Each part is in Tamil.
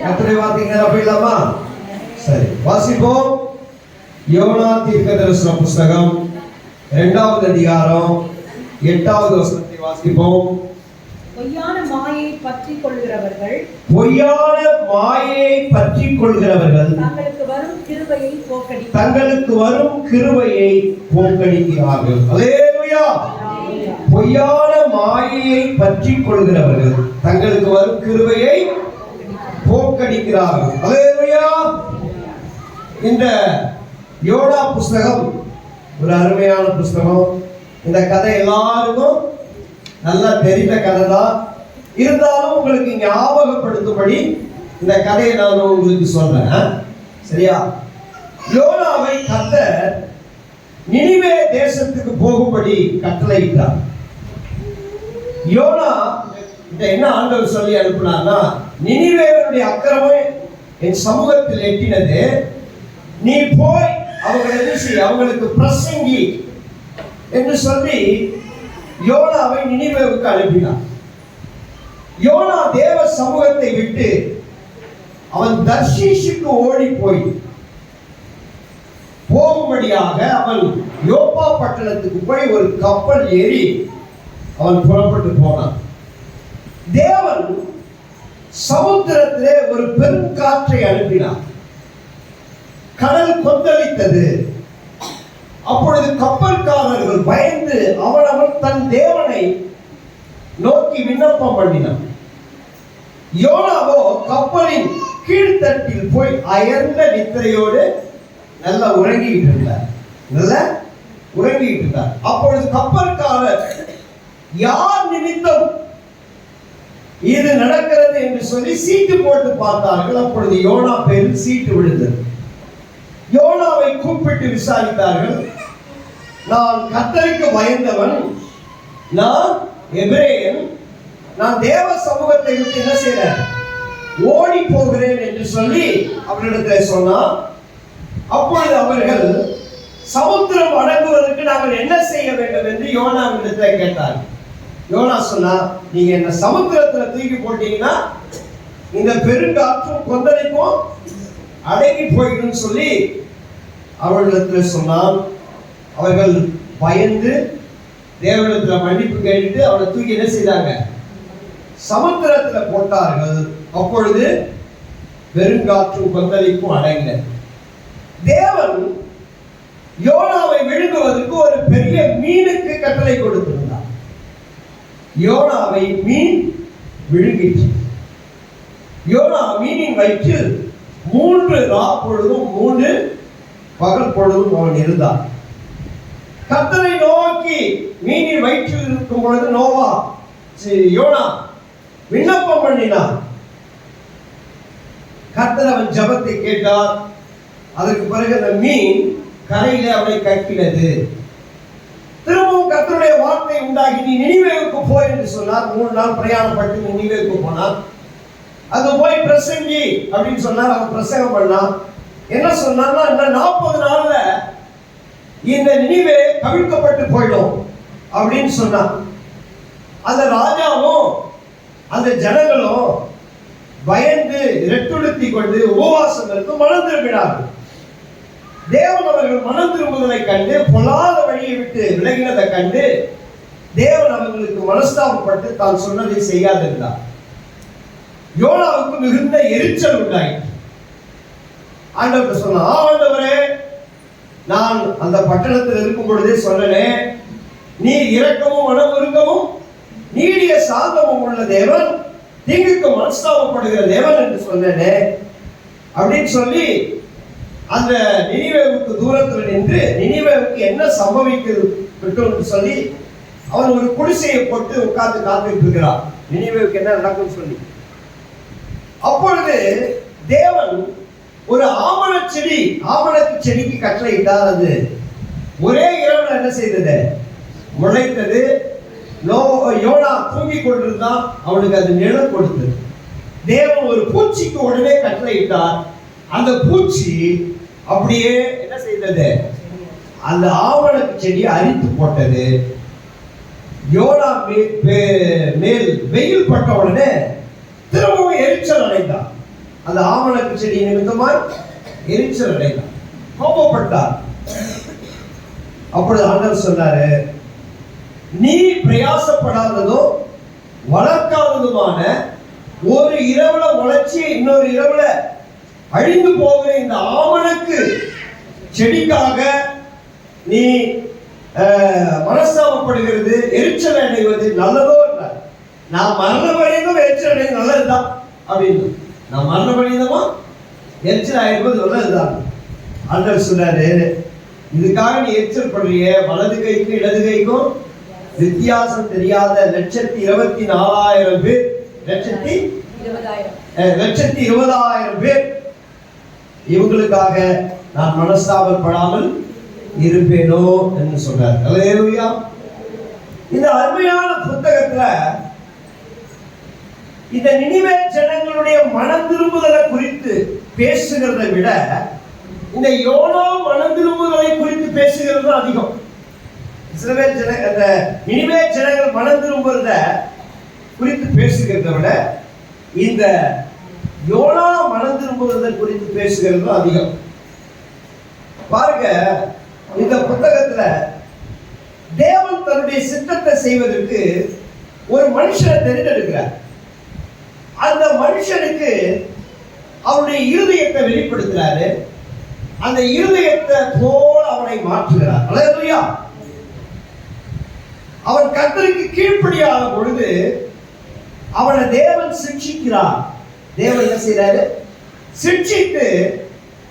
கர்த்தருடைய வார்த்தைக்கு நேரா போயிடலாமா? சரி, வாசிப்போம். யோனா தீர்க்கதரிசன புஸ்தகம் 2வது அதிகாரம் 8வது வசனத்தை வாசிப்போம். பொய்யான மாயையை பற்றிக் கொள்கிறவர்கள் தங்களுக்கு வரும் கிருபையை போக்கடிக்கிறார்கள். அல்லேலூயா. பொய்யான மாயையை பற்றிக் கொள்கிறவர்கள் தங்களுக்கு வரும் கிருபையை போக்கடிக்கிறார்கள். அல்லேலூயா. இந்த யோனா புஸ்தகம் ஒரு அருமையான புஸ்தகம். இந்த கதை எல்லாருக்கும் நல்லா தெரிந்த கதை தான். இருந்தாலும் உங்களுக்கு ஞாபகப்படுத்தும்படி இந்த கதையை நான் உங்களுக்கு சொல்றேன். சரியா? யோனாவை கர்த்தர் நினிவே தேசத்துக்கு போகும்படி கட்டளையிட்டார். யோனா என்ன ஆண்டவர் சொல்லி அனுப்பினார்னா, நினிவேவனுடைய அக்கிரமம் என் சமூகத்தில் எட்டினது, நீ போய் அவங்களுக்கு பிரசங்கி என்று சொல்லி யோனாவை நினிவேவுக்கு அனுப்பினார். யோனா தேவ சமூகத்தை விட்டு அவன் தர்ஷீஷுக்கு ஓடி போகும்படியாக அவன் யோப்பா பட்டணத்துக்கு போய் ஒரு கப்பல் ஏறி அவன் புறப்பட்டு போனான். தேவன் சமுத்திரத்திலே ஒரு பெரும் காற்றை அனுப்பினார். கடல் கொந்தளித்தது. அப்பொழுது கப்பல்காரர்கள் பயந்து அவனவன் தன் தேவனை நோக்கி விண்ணப்பம் பண்ணினான். யோனாவோ கப்பலின் கீழ்த்தட்டில் போய் அயர்ந்த நித்திரையோடு நல்லா உறங்கிட்டு இருந்தார். அப்பொழுது கப்பல்காரர் யார் நிமித்தம் இது நடக்கிறது என்று சொல்லி சீட்டு போட்டு பார்த்தார்கள். அப்பொழுது யோனா பேரில் சீட்டு விழுந்தது. யோனாவை கூப்பிட்டு விசாரித்தார்கள். நான் கர்த்தருக்கு பயந்தவன், நான் எபிரேயன், நான் தேவ சமூகத்தை விட்டு என்ன செய்றேன், ஓடி போகிறேன் என்று சொல்லி அவரிடத்தில் சொன்னார். அப்பொழுது அவர்கள் சமுத்திரம் அடங்குவதற்கு நாங்கள் என்ன செய்ய வேண்டும் என்று யோனாவிடத்தில் கேட்டார். யோனா சொன்னா, நீங்க என்ன சமுத்திரத்துல தூக்கி போட்டீங்கன்னா இந்த பெருங்காற்றும் கொந்தளிப்பும் அடங்கி போயிடும் சொல்லி அவர்களிடத்தில் சொன்னான். அவர்கள் பயந்து தேவனிடத்தில் மன்னிப்பு கேட்டு அவரை தூக்கி என்ன செய்தாங்க, சமுத்திரத்துல போட்டார்கள். அப்பொழுது பெருங்காற்றும் கொந்தளிப்பும் அடங்கின. தேவன் யோனாவை விழுங்குவதற்கு ஒரு பெரிய மீனுக்கு கட்டளை கொடுத்திருந்தார். யோனாவை மீன் விழுங்கிற்று. யோனா மீனின் வயிற்றில் 3 ராப்பொழுதும் 3 பகல் பொழுதும் அவன் இருந்தான். கர்த்தரை நோக்கி மீனின் வயிற்றில் இருக்கும் பொழுது யோனா விண்ணப்பம் பண்ணினான். கர்த்தர் அவன் ஜெபத்தை கேட்டார். அதற்கு பிறகு அந்த மீன் கரையிலே அவனை கக்கினது. திரும்பவும் கர்த்தருடைய வார்த்தை உண்டாகி, நீ நினிவேவுக்கு போய் என்று சொன்னார். 3 நாள் பிரயாணப்பட்டு நினிவேவுக்கு போனான். அது போய் பிரசங்கி அப்படின்னு சொன்னார். அவன் பிரசங்கம் பண்ணான். என்ன சொன்னான்னா, இன்னும் 40 நாள்ல இந்த நினிவே கவிழ்க்கப்பட்டு போயிடும் அப்படின்னு சொன்னான். அந்த ராஜாவும் அந்த ஜனங்களும் பயந்து ரெட்டுடுத்தி கொண்டு உபவாசம் இருந்து மனம் திரும்பினார்கள். தேவன் அவர்கள் மனம் திரும்புவதை கண்டு, பொல்லாத வழியை விட்டு விலகினதை கண்டு தேவன் அவர்களுக்கு மனஸ்தாபப்பட்டு தான் சொன்னதை செய்யாதிருந்தார். யோனாவுக்கு மிகுந்த எரிச்சல் உண்டாயிற்று. ஆண்டவர் சொன்னா, ஆண்டவரே, நான் அந்த பட்டணத்தில் இருக்கும் பொழுதே சொன்னேன், நீ இரக்கமும் மனமுருக்கமும் நீடிய சாந்தமும் உள்ள தேவன், தீங்குக்கு மனஸ்தாபப்படுகிற தேவன் என்று சொன்னேனே அப்படின்னு சொல்லி அந்த நினிவேவுக்கு தூரத்தில் நின்று நினிவேவுக்கு என்ன சம்பவிக்கும் சொல்லி அவன் ஒரு குடிசையை போட்டு உட்கார்ந்து காத்துட்டு இருக்கிறான். நினிவேவுக்கு என்ன நடக்கும் சொல்லி. அப்பொழுது தேவன் ஒரு ஆமணக்கு செடிக்கு கட்டளையிட்டார். அது ஒரே இரவுல என்ன செய்தது, முளைத்தது. யோனா தூங்கி கொண்டிருந்தான். அவனுக்கு அது நிழல் கொடுத்தது. தேவன் ஒரு பூச்சிக்கு உடனே கட்டளையிட்டார். அந்த பூச்சி அப்படியே என்ன செய்தது, அந்த ஆமணக்கு செடியை அரித்து போட்டது. யோனா மேல் வெயில் பட்ட உடனே திரும்பவும் எரிச்சல் அடைந்தான். அந்த ஆமணக்கு செடி நிமித்தமாய் எரிச்சல் அடைந்தார், கோபப்பட்டார். அப்பொழுது ஆண்டவர் சொன்னாரு, நீ பிரயாசப்படாததும் வளர்க்காததுமான ஒரு இரவுல முளைச்சி இன்னொரு இரவுல அழிந்து போகிற இந்த ஆமணக்கு செடிக்காக நீ மனஸ்தாபப்படுகிறது, எரிச்சல் அடைவது நல்லதோ என்றார். நான் மரணமடைந்தும் எரிச்சல் அடைவது நல்லதுதான் அப்படின்னு. நான் மரணமடைந்தமா எரிச்சல் ஆயிருப்பது நல்லதுதான். ஆண்டவர் சொன்னாரு, இதுக்காக நீ எரிச்சல் பண்றிய, வலது கைக்கும் இடது கைக்கும் வித்தியாசம் தெரியாத 1,24,000 பேர், 1,20,000 பேர், இவங்களுக்காக நான் மனஸ்தாபப்படாமல் இருப்பேனோ என்று சொன்னார். அல்லேலூயா. இந்த அருமையான புத்தகத்துல இந்த நினிவே ஜனங்களுடைய மனம் திரும்புதலை குறித்து பேசுகிறதை விட இந்த யோனா மனம் திரும்புதலை குறித்து பேசுகிறது அதிகம். இஸ்ரவேல் ஜன அந்த நினிவே ஜனங்கள் மனம் திரும்புறத குறித்து பேசுகிறதை விட இந்த யோனா மனம் திரும்புவதை குறித்து பேசுகிறது அதிகம். பாருங்க, இந்த புத்தகத்துல தேவன் தன்னுடைய சித்தத்தை செய்வதற்கு ஒரு மனுஷனை தேர்ந்தெடுக்கிறார். அந்த மனுஷனுக்கு அவருடைய இருதயத்தை வெளிப்படுத்துறாரு. அந்த இருதயத்தை போல அவனை மாற்றுகிறார். அல்லேலூயா. அவன் கர்த்தருக்கு கீழ்ப்படியாத பொழுது அவனை தேவன் சிட்சிக்கிறார். தேவன் என்ன செய்யறாரு? சிட்சித்து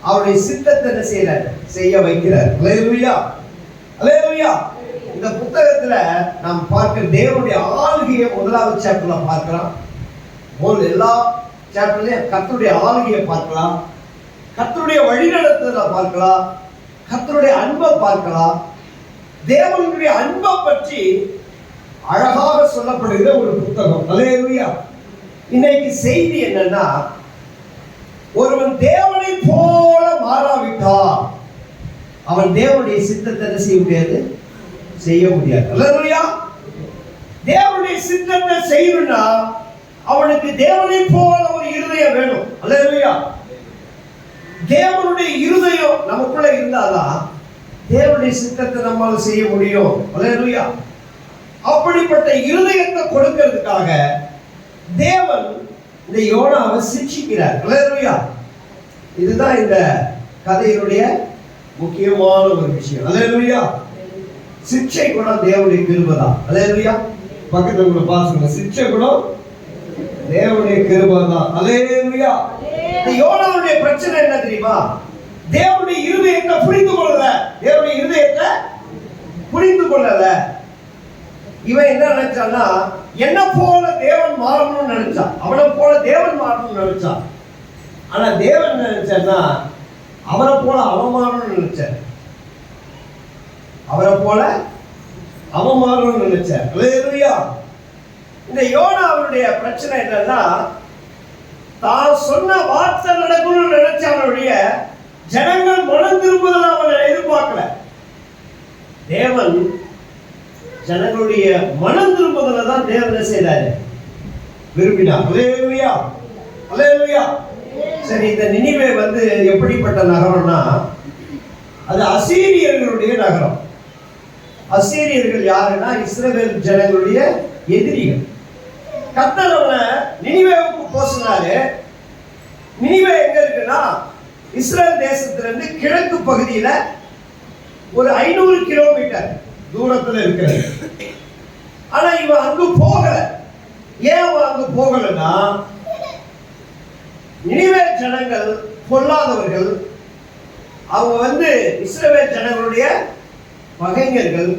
அவருடைய சித்தத்தை என்ன செய்யறாரு? செய்ய வைக்கிறார். அல்லேலூயா. அல்லேலூயா. இந்த புத்தகத்துல நாம் பார்க்கிற தேவனுடைய ஆளுகையை முதலாவது சாப்டர்ல பார்க்கலாம். எல்லா சாப்டர்லயும் கர்த்தருடைய ஆளுகையை பார்க்கலாம், கர்த்தருடைய வழிநடத்துதலை பார்க்கலாம், கர்த்தருடைய அன்பை பார்க்கலாம். தேவனுடைய அன்பை பற்றி அழகாக சொல்லப்படுகிற ஒரு புத்தகம். அல்லேலூயா. இன்னைக்கு செய்தி என்னன்னா, ஒருவன் தேவனை போல மாறாவிட்டால் அவன் தேவனுடைய சித்தத்தை செய்ய முடியாது, செய்ய முடியாது. அல்லேலூயா. தேவனுடைய சித்தத்தை செய்யணும்னா அவனுக்கு தேவனை போல ஒரு இருதயம் வேணும். அல்லேலூயா. தேவனுடைய இருதயம் நமக்குள்ள இருந்தாதான் தேவனுடைய சித்தத்தை நம்மால் செய்ய முடியும். அல்லேலூயா. அப்படிப்பட்ட இருதயத்தை கொடுக்கிறதுக்காக தேவன் இந்த யோனாவை சிட்சிக்கிறார். அல்லேலூயா. இதுதான் இந்த கதையினுடைய முக்கியமான ஒரு விஷயம். அல்லேலூயா. சிட்சை குணம் தேவனுடைய கிருபைதான். அல்லேலூயா. பக்கத்துல உள்ள பாருங்க, சிட்சை குணம் தேவனுடைய கிருபைதான். அல்லேலூயா. இந்த யோனாவுடைய பிரச்சனை என்ன தெரியுமா? தேவனுடைய இருதயத்தை புரிந்து கொள்ளல. தேவனுடைய இருதயத்தை புரிந்து கொள்ளல. இவன் என்ன நினைச்சான்னா, என்ன போல தேவன் மாறணும்னு நினைச்சான், அவனை போல தேவன் மாறணும்னு நினைச்சான். ஆனா தேவன் நினைச்சான்னா அவரை போல அவன் மாறணும்னு நினைச்சார். அவரை போல அவன் மாறணும்னு நினைச்சார். அல்லேலூயா. இந்த யோனாவுடைய பிரச்சனை என்னன்னா, தான் சொன்ன வார்த்தை நடக்கணும்னு நினைச்சானுடைய ஜனங்கள் மனம் திரும்புதல் அவனை எதிர்பார்க்கல. தேவன் ஜனங்களுடைய மனம் திரும்புதலை தான் தேவன் செய்தாரு, விரும்பினார். அல்லேலூயா. அல்லேலூயா. சரி, இந்த நினிவே எப்படிப்பட்ட நகரம்னா, அது அசீரியர்களுடைய நகரம். அசீரியர்கள் யாருன்னா இஸ்ரவேல் ஜனங்களுடைய எதிரிகள். கர்த்தர் அவனை நினிவேவுக்கு போசினாரு. நினிவே எங்க இருக்குன்னா இஸ்ரேல் தேசத்திலிருந்து கிழக்கு பகுதியில ஒரு 500 கிலோமீட்டர் தூரத்துல இருக்கிறது. ஆனா இவன் அங்கு போகல. ஏன் அவன் அங்கு போகலன்னா, நினிவே ஜனங்கள் பொல்லாதவர்கள். அவங்க இஸ்ரவேல் ஜனங்களுடைய பகைஞர்கள்.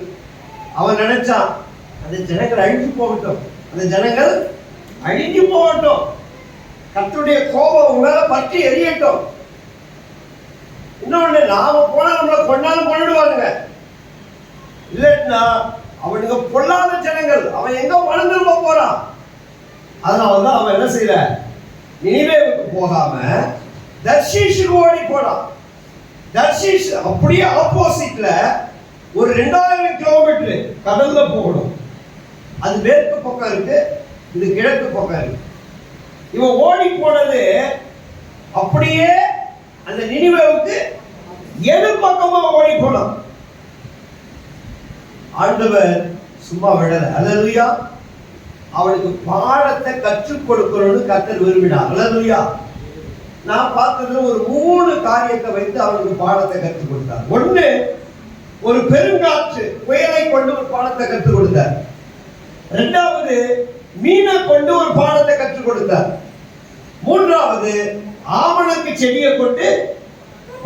அவன் நினைச்சான், அந்த ஜனங்கள் அழிஞ்சு போகட்டும், அந்த ஜனங்கள் அழிஞ்சு போகட்டும், கர்த்தருடைய கோபம் உங்களால பற்றி எரியட்டும். இன்னொன்னு, நாம போனா நம்மளை கொண்டாலும் கொண்டுடுவானுங்க. இல்லைன்னா அவனுக்கு பொல்லாத ஜனங்கள், அவன் எங்க வளர்ந்துருப்ப போறான். அதனாலதான் அவன் என்ன செய்யல, நினிவேவுக்கு போகாம தர்ஷீஷுக்கு ஓடி போனான். தர்ஷீஷ் அப்படியே ஆப்போசிட்ல ஒரு 2000 கிலோமீட்டர் கடல்ல போகணும். அது மேற்கு பக்கம் இருக்கு, இது கிழக்கு பக்கம் இருக்கு. இவன் ஓடி போனது அப்படியே அந்த நினிவேவுக்கு எதிர்பக்கமா ஓடி போனான். ஆண்டவர் சும்மா விடல. அல்லேலூயா. அவனுக்கு பாடத்தை கற்றுக் கொடுக்கணும்னு கர்த்தர் விரும்பினார். அல்லேலூயா. நான் பார்த்ததுல ஒரு 3 காரியத்தை வைத்து அவனுக்கு பாடத்தை கற்றுக் கொடுத்தார். ஒண்ணு, ஒரு பெருங்காற்று புயலை கொண்டு ஒரு பாடத்தை கற்றுக் கொடுத்தார். இரண்டாவது, மீனை கொண்டு ஒரு பாடத்தை கற்றுக் கொடுத்தார். மூன்றாவது, ஆமணக்கு செடியை கொண்டு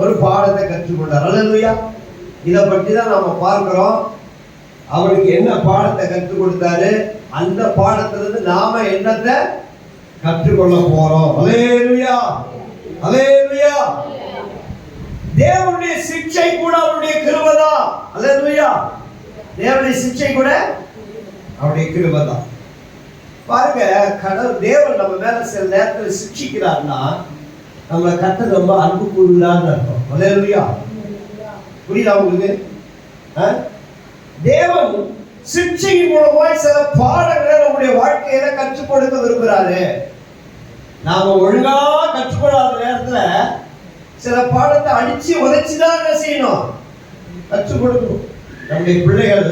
ஒரு பாடத்தை கற்றுக் கொண்டார். அல்லேலூயா. இதை பற்றி தான் நாம பார்க்கிறோம். அவனுக்கு என்ன பாடத்தை கற்றுக் கொடுத்தாரு, அந்த பாடத்திலிருந்து நாம என்னத்தை கற்றுக்கொள்ள போறோம். அல்லேலூயா. அல்லேலூயா. தேவனுடைய சிக்ஷை கூட அவருடைய கிருபைதான். அல்லேலூயா. தேவனுடைய சிக்ஷை கூட அவருடைய கிருபைதான். பாருங்க, கடவுள் தேவன் நம்ம மேல சில நேரத்தில் சிக்ஷிக்கிறார்னா நம்ம கர்த்தர் ரொம்ப அன்பு கூறுகிறான்னு அர்த்தம். அல்லேலூயா. புரியுதா உங்களுக்கு? தேவன் சிக்ஷையின் மூலமாய் சில பாடங்களை நம்முடைய வாழ்க்கையில கற்றுக் கொடுக்க விரும்புகிறாரு. நாம ஒழுங்கா கற்றுக்கொள்ளாத நேரத்துல சில பாடத்தை அடிச்சு உதைச்சுதான் என்ன செய்யணும், கற்றுக் கொடுக்கணும். நம்முடைய பிள்ளைகள்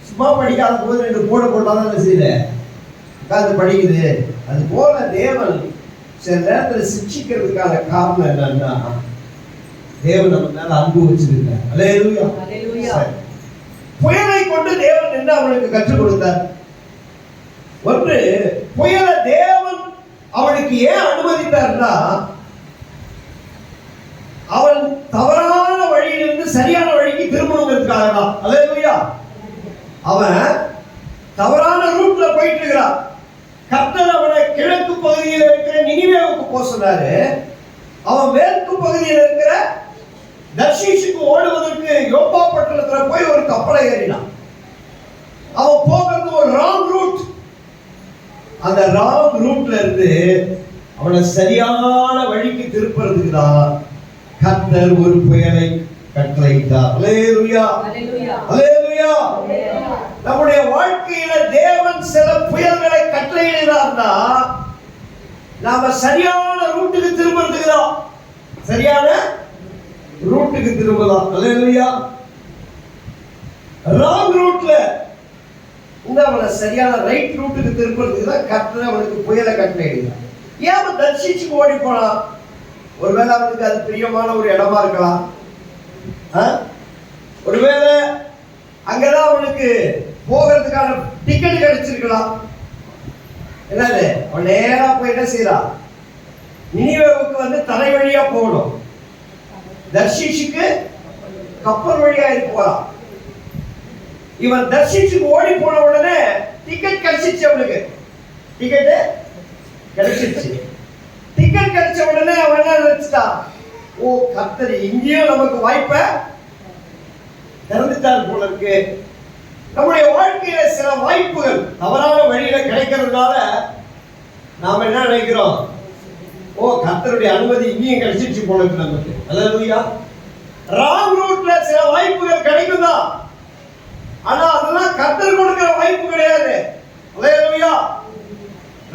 சும்மா படிக்காத போது 2 போட போட்டாதான் என்ன செய்யல, உட்கார்ந்து படிக்குது. அது போல தேவன் சில நேரத்தில் சிக்ஷிக்கிறதுக்கான காரணம் என்னன்னா, தேவன் நம்ம மேல அன்பு வச்சிருக்கார். அல்லேலூயா. அல்லேலூயா. புயலை கொண்டு தேவன் என்ன அவனுக்கு கற்றுக் கொடுத்தார்? ஒன்று, புயலை தேவன் அவனுக்கு ஏன் அனுமதித்தார்னா, அவன் தவறான வழியிலிருந்து சரியான வழிக்கு திரும்பணுங்கிறதுக்காக தான். அல்லேலூயா. அவன் தவறான ரூட்ல போயிட்டு இருக்கிறான். கர்த்தர் அவனை கிழக்கு பகுதியில் இருக்கிற நினிவேவுக்கு போக சொன்னாரு. அவன் மேற்கு பகுதியில் இருக்கிற தர்ஷீஷுக்கு ஓடுவதற்கு யோப்பா பட்டணத்துல போய் ஒரு கப்பலை ஏறினான். அவன் போகிறது ஒரு ராங் ரூட். அந்த ராங் ரூட்ல இருந்து அவனை சரியான வழிக்கு திருப்புறதுக்கு தான் கர்த்தர் ஒரு புயலை கட்டளையிட்டார். அல்லேலூயா. அல்லேலூயா. நம்முடைய வாழ்க்கையில தேவன் சில புயல்களை கட்டளையிடுகிறார்னா நாம சரியான ரூட்டுக்கு திரும்புறதுக்கு தான், சரியான ரூட்டுக்கு திரும்பலாம். அல்லேலூயா. ராங் ரூட்ல இந்த அவனை சரியான ரைட் ரூட்டுக்கு திரும்புறதுக்கு தான் கர்த்தர் அவனுக்கு புயலை கட்டளையிடுகிறார். ஏன் அவன் தர்ஷீஷுக்கு ஓடி போனான்? ஒருவேளை அவனுக்கு அது பிரியமான ஒரு இடமா இருக்கலாம். ஒருவேளை அங்கதான் அவனுக்கு போகிறதுக்கான டிக்கெட் கிடைச்சிருக்கலாம். என்னது, அவன் நேரா போய் என்ன செய்யறான், நினிவேவுக்கு வந்து தரை வழியா போகணும். தர்ஷீஷுக்கு கப்பல் வழியா போறான். இவன் தர்ஷீஷுக்கு ஓடி போன உடனே டிக்கெட் கிடைச்சிச்சு. அவனுக்கு டிக்கெட் கிடைச்சிருச்சு. டிக்கெட் கிடைச்ச உடனே அவன் என்ன நினைச்சிட்டான், ஓ கர்த்தர் இங்கேயும் நமக்கு வாய்ப்பை திறந்துட்டார் போல இருக்கு. நம்முடைய வாழ்க்கையில சில வாய்ப்புகள் தவறான வழியில கிடைக்கிறதுனால நாம என்ன நினைக்கிறோம், ஓ கர்த்தருடைய அனுமதி இங்கேயும் கிடைச்சிருச்சு போல இருக்கு நமக்கு. அல்லேலூயா. ராங் ரூட்ல சில வாய்ப்புகள் கிடைக்கும் தான், ஆனா அதெல்லாம் கர்த்தர் கொடுக்கிற வாய்ப்பு கிடையாது. அல்லேலூயா.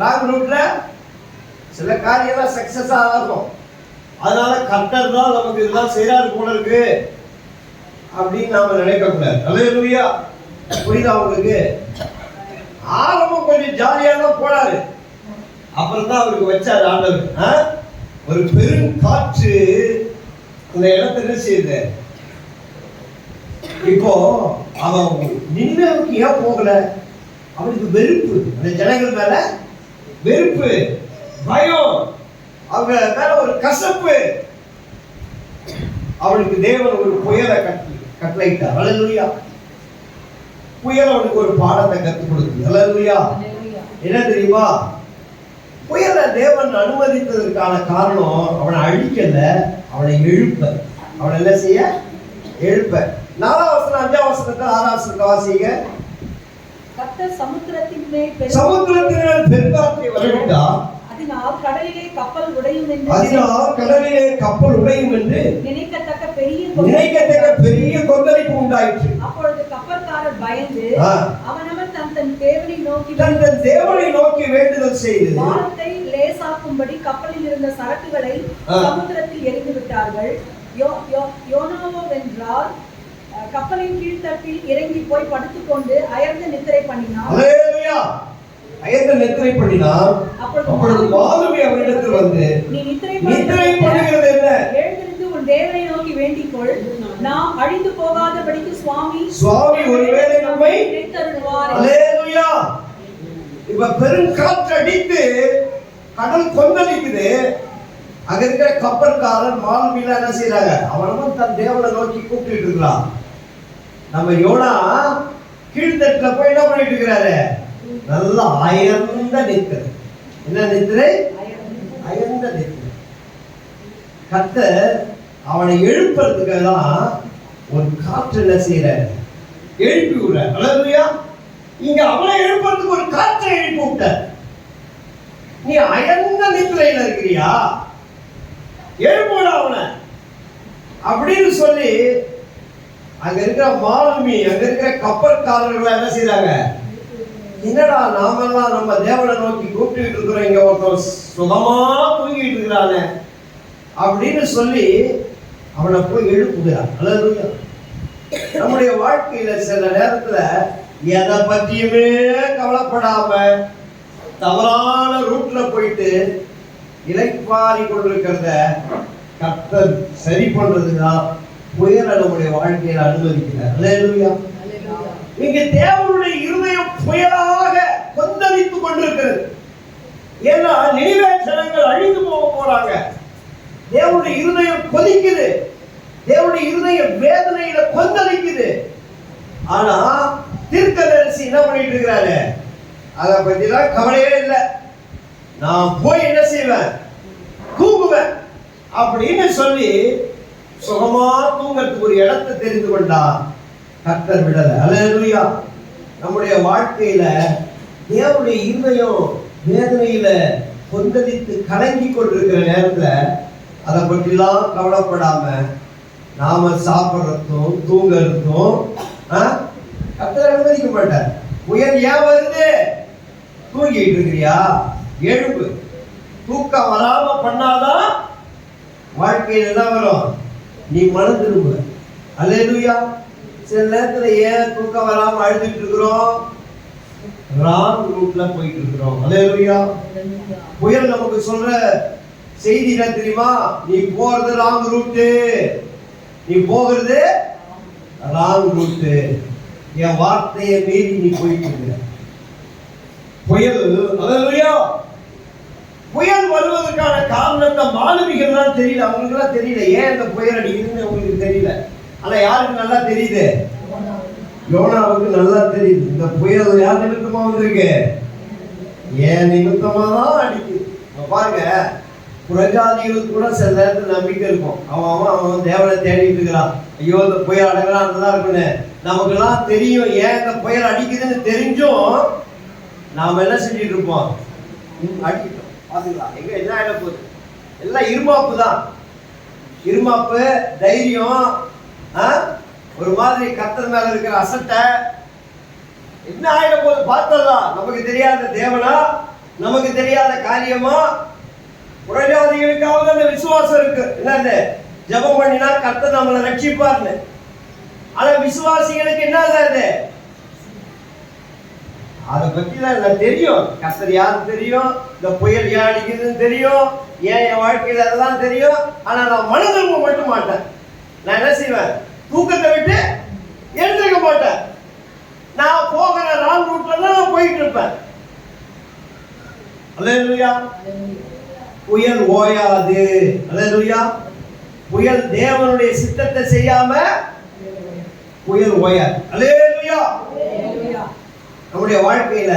ராங் ரூட்ல சில காரியெல்லாம் சக்சஸ் ஆகும், அதனால கர்த்தர் தான் நமக்கு இதெல்லாம் செய்யறாரு போல இருக்கு அப்படின்னு நாம நினைக்க கூடாது. அல்லேலூயா. புரியுதா உங்களுக்கு? ஆரம்பம் கொஞ்சம் ஜாலியா தான் போனாரு, அப்புறம் தான் அவருக்கு வச்சாரு ஆண்டவர். ஒரு பெரும் காற்று அந்த இடத்தை என்ன செய்யுது. இப்போ அவன் நின்னவுக்கு ஏன் போகல, அவனுக்கு வெறுப்பு, அந்த ஜனங்கள் மேல வெறுப்பு, பயம், அவங்க மேல ஒரு கசப்பு. அவனுக்கு தேவன் ஒரு புயலை கட்டளையிட்டார். அல்லேலூயா. புயல் அவனுக்கு ஒரு பாடத்தை கற்றுக் கொடுக்குது. அல்லேலூயா. என்ன தெரியுமா, புயலை தேவன் அனுமதித்ததற்கான காரணம் அவனை அழிக்கல, அவனை எழுப்ப. அவனை என்ன செய்ய? எழுப்ப. 4ஆம் வசனம் 5ஆம் வசனத்தை 6ஆம் வசனத்தை வாசிங்க. கர்த்தர் சமுத்திரத்தின் மேல் பெருங்காற்றை வரவிட்டார். அதனால் கடலிலே கப்பல் உடையும் என்று நினைக்கத்தக்க பெரிய கொந்தளிப்பு உண்டாயிற்று. அப்பொழுது கப்பல்காரர் பயந்து அவனவன் தன் தன் தேவனை நோக்கி வேண்டுதல் செய்து வானத்தை லேசாக்கும்படி கப்பலில் இருந்த சரக்குகளை சமுத்திரத்தில் எறிந்து விட்டார்கள். யோனாவென்றால் கப்பலின் கீழ்த்தட்டில் இறங்கி போய் படுத்துக்கொண்டு அயர்ந்த நித்திரை பண்ணினான். அயர்ந்த நித்திரை பண்ணினான். அப்பொழுது மாலுமி அவனிடத்தில் வந்து, நீ நித்திரை பண்ணுகிறது என்ன? எழுந்திருந்து உன் தேவனை நோக்கி வேண்டிக்கொள், நாம் அழிந்து போகாதபடிக்கு சுவாமி ஒருவேளை நம்மை நினைத்தருள்வார். அல்லேலூயா. இப்ப பெரும் காற்று அடித்து கடல் கொந்தளிக்குது. அங்க இருக்கிற கப்பல்காரன் மாலுமில என்ன செய்யறாங்க? அவனும் தன் தேவனை நோக்கி கூப்பிட்டு இருக்கிறான். நம்ம யோனா கீழ்த்தட்டுல போய் என்ன பண்ணிட்டு இருக்கிறாரு? நல்ல அயர்ந்த நித்திரை. என்ன நித்திரை? அயர்ந்த நித்திரை. கர்த்தர் அவனை எழுப்புறதுக்காக தான் ஒரு காற்று என்ன செய்யறாரு? எழுப்பி விடுறார். அல்லேலூயா. இங்க அவனை எழுப்புறதுக்கு ஒரு காற்றை எழுப்பி விட்டார். நீ அயர்ந்த நித்திரையில இருக்கிறியா? எழுப்புட அவனை அப்படின்னு சொல்லி அங்க இருக்கிற மாலுமி, அங்க இருக்கிற கப்பற்காரர்கள் என்ன செய்யறாங்க? என்னடா நாமெல்லாம் நம்ம தேவனை நோக்கி கூப்பிட்டு இருக்கிறோம், இங்க ஒருத்தர் சுகமா தூங்கிட்டு இருக்கிறானே அப்படின்னு சொல்லி அவனை போய் எழுப்புகிறான். அல்லேலூயா. நம்முடைய வாழ்க்கையில சில நேரத்துல எதை பற்றியுமே கவலைப்படாம தவறான ரூட்ல போயிட்டு இளைப்பாரி கொண்டிருக்கிறத கர்த்தர் சரி பண்றதுதான் புயலை நம்முடைய வாழ்க்கையில அனுமதிக்கிறார். அல்லேலூயா. இங்க தேவனுடைய இருதயம் புயலாக கொந்தளித்துக் கொண்டிருக்கிறது. ஏன்னா நினிவே ஜனங்கள் அழிந்து போக போறாங்க. தேவனுடைய இருதயம் கொதிக்குது. தேவனுடைய இருதயம் வேதனையில கொந்தளிக்குது. ஆனா தீர்க்கதரிசி என்ன பண்ணிட்டு இருக்கிறாரு? அதை பத்திலாம் கவலையே இல்லை. நான் போய் என்ன செய்வேன்? தூங்குவேன் அப்படின்னு சொல்லி சுகமா தூங்கறதுக்கு ஒரு இடத்தை தெரிந்து கொண்டா கர்த்தர் விடல. அல்லேலூயா. நம்முடைய வாழ்க்கையில தேவனுடைய இருதயம் வேதனையில கொந்தளித்து கலங்கி கொண்டிருக்கிற நேரத்துல அதை பற்றிலாம் கவலைப்படாம நாம சாப்பிட்றதும் தூங்கறதும் கர்த்தர் அனுமதிக்க மாட்டார். புயல் ஏன் வருது? தூங்கிட்டு இருக்கிறியா? எழுப்பு. தூக்கம் வராம பண்ணாதான் வாழ்க்கையில் என்ன வரும்? நீ மனம் திரும்ப. அல்லேலூயா. சில நேரத்துல ஏன் தூக்கம் வராம அழுதுட்டு இருக்கிறோம்? ராங் ரூட்ல போயிட்டு இருக்கிறோம். அல்லேலூயா. புயல் நமக்கு சொல்ற செய்தி என்ன தெரியுமா? நீ போறது ராங் ரூட்டு, நீ போகிறது ராங் ரூட்டு, என் வார்த்தையை மீறி நீ போயிட்டு இருக்க. புயல், அல்லேலூயா. புயல் வருவதற்கான காரணத்தை மாலுமிகள் தான் தெரியல, அவங்களுக்கு எல்லாம் தெரியல. ஏன் இந்த புயல் அடிக்குதுன்னு அவங்களுக்கு தெரியல. ஆனா யாருக்கு நல்லா தெரியுது? யோனாவுக்கு நல்லா தெரியுது. இந்த புயல் யார் நிமித்தமா வந்திருக்கு? ஏன் நிமித்தமா தான் அடிக்குது. பாருங்க, புறஜாதிகளுக்கு கூட சில நேரத்தில் நம்பிக்கை இருக்கும். அவன் தேவனை தேடிட்டு இருக்கிறான். ஐயோ இந்த புயல் அடங்கலாம் நல்லா இருக்குன்னு. நமக்கு எல்லாம் தெரியும் ஏன் இந்த புயல் அடிக்குதுன்னு தெரிஞ்சும் நாம என்ன செஞ்சிட்டு இருப்போம்? அடிக்கிட்டோம். பாத்தீங்களா? எங்க என்ன ஆயிட போகுது? எல்லாம் இருமாப்பு தான். இருமாப்பு, தைரியம், ஒரு மாதிரி கர்த்தர் மேல இருக்கிற அசட்டை. என்ன ஆயிட போகுது பார்த்ததா? நமக்கு தெரியாத தேவனா, நமக்கு தெரியாத காரியமா? புறஜாதிகளுக்காவது அந்த விசுவாசம் இருக்கு. என்னது? ஜெபம் பண்ணினா கர்த்தர் நம்மளை ரட்சிப்பார்னு. ஆனா விசுவாசிகளுக்கு என்ன ஆகுது? அதை பற்றிலாம் தெரியும். கர்த்தர் யாருக்கு தெரியும்? இந்த புயல் ஏன் அடிக்குதுன்னு தெரியும். ஏன் என் வாழ்க்கையில் அதெல்லாம் தெரியும். ஆனா நான் மன திரும்ப மட்டும் மாட்டேன். நான் என்ன செய்வேன்? தூக்கத்தை விட்டு எழுந்திருக்க மாட்டேன். நான் போகிற ராங் ரூட்ல தான் நான் போயிட்டு இருப்பேன். அல்லேலூயா. புயல் ஓயாது. அல்லேலூயா. புயல் தேவனுடைய சித்தத்தை செய்யாம புயல் ஓயாது. அல்லேலூயா. நம்முடைய வாழ்க்கையில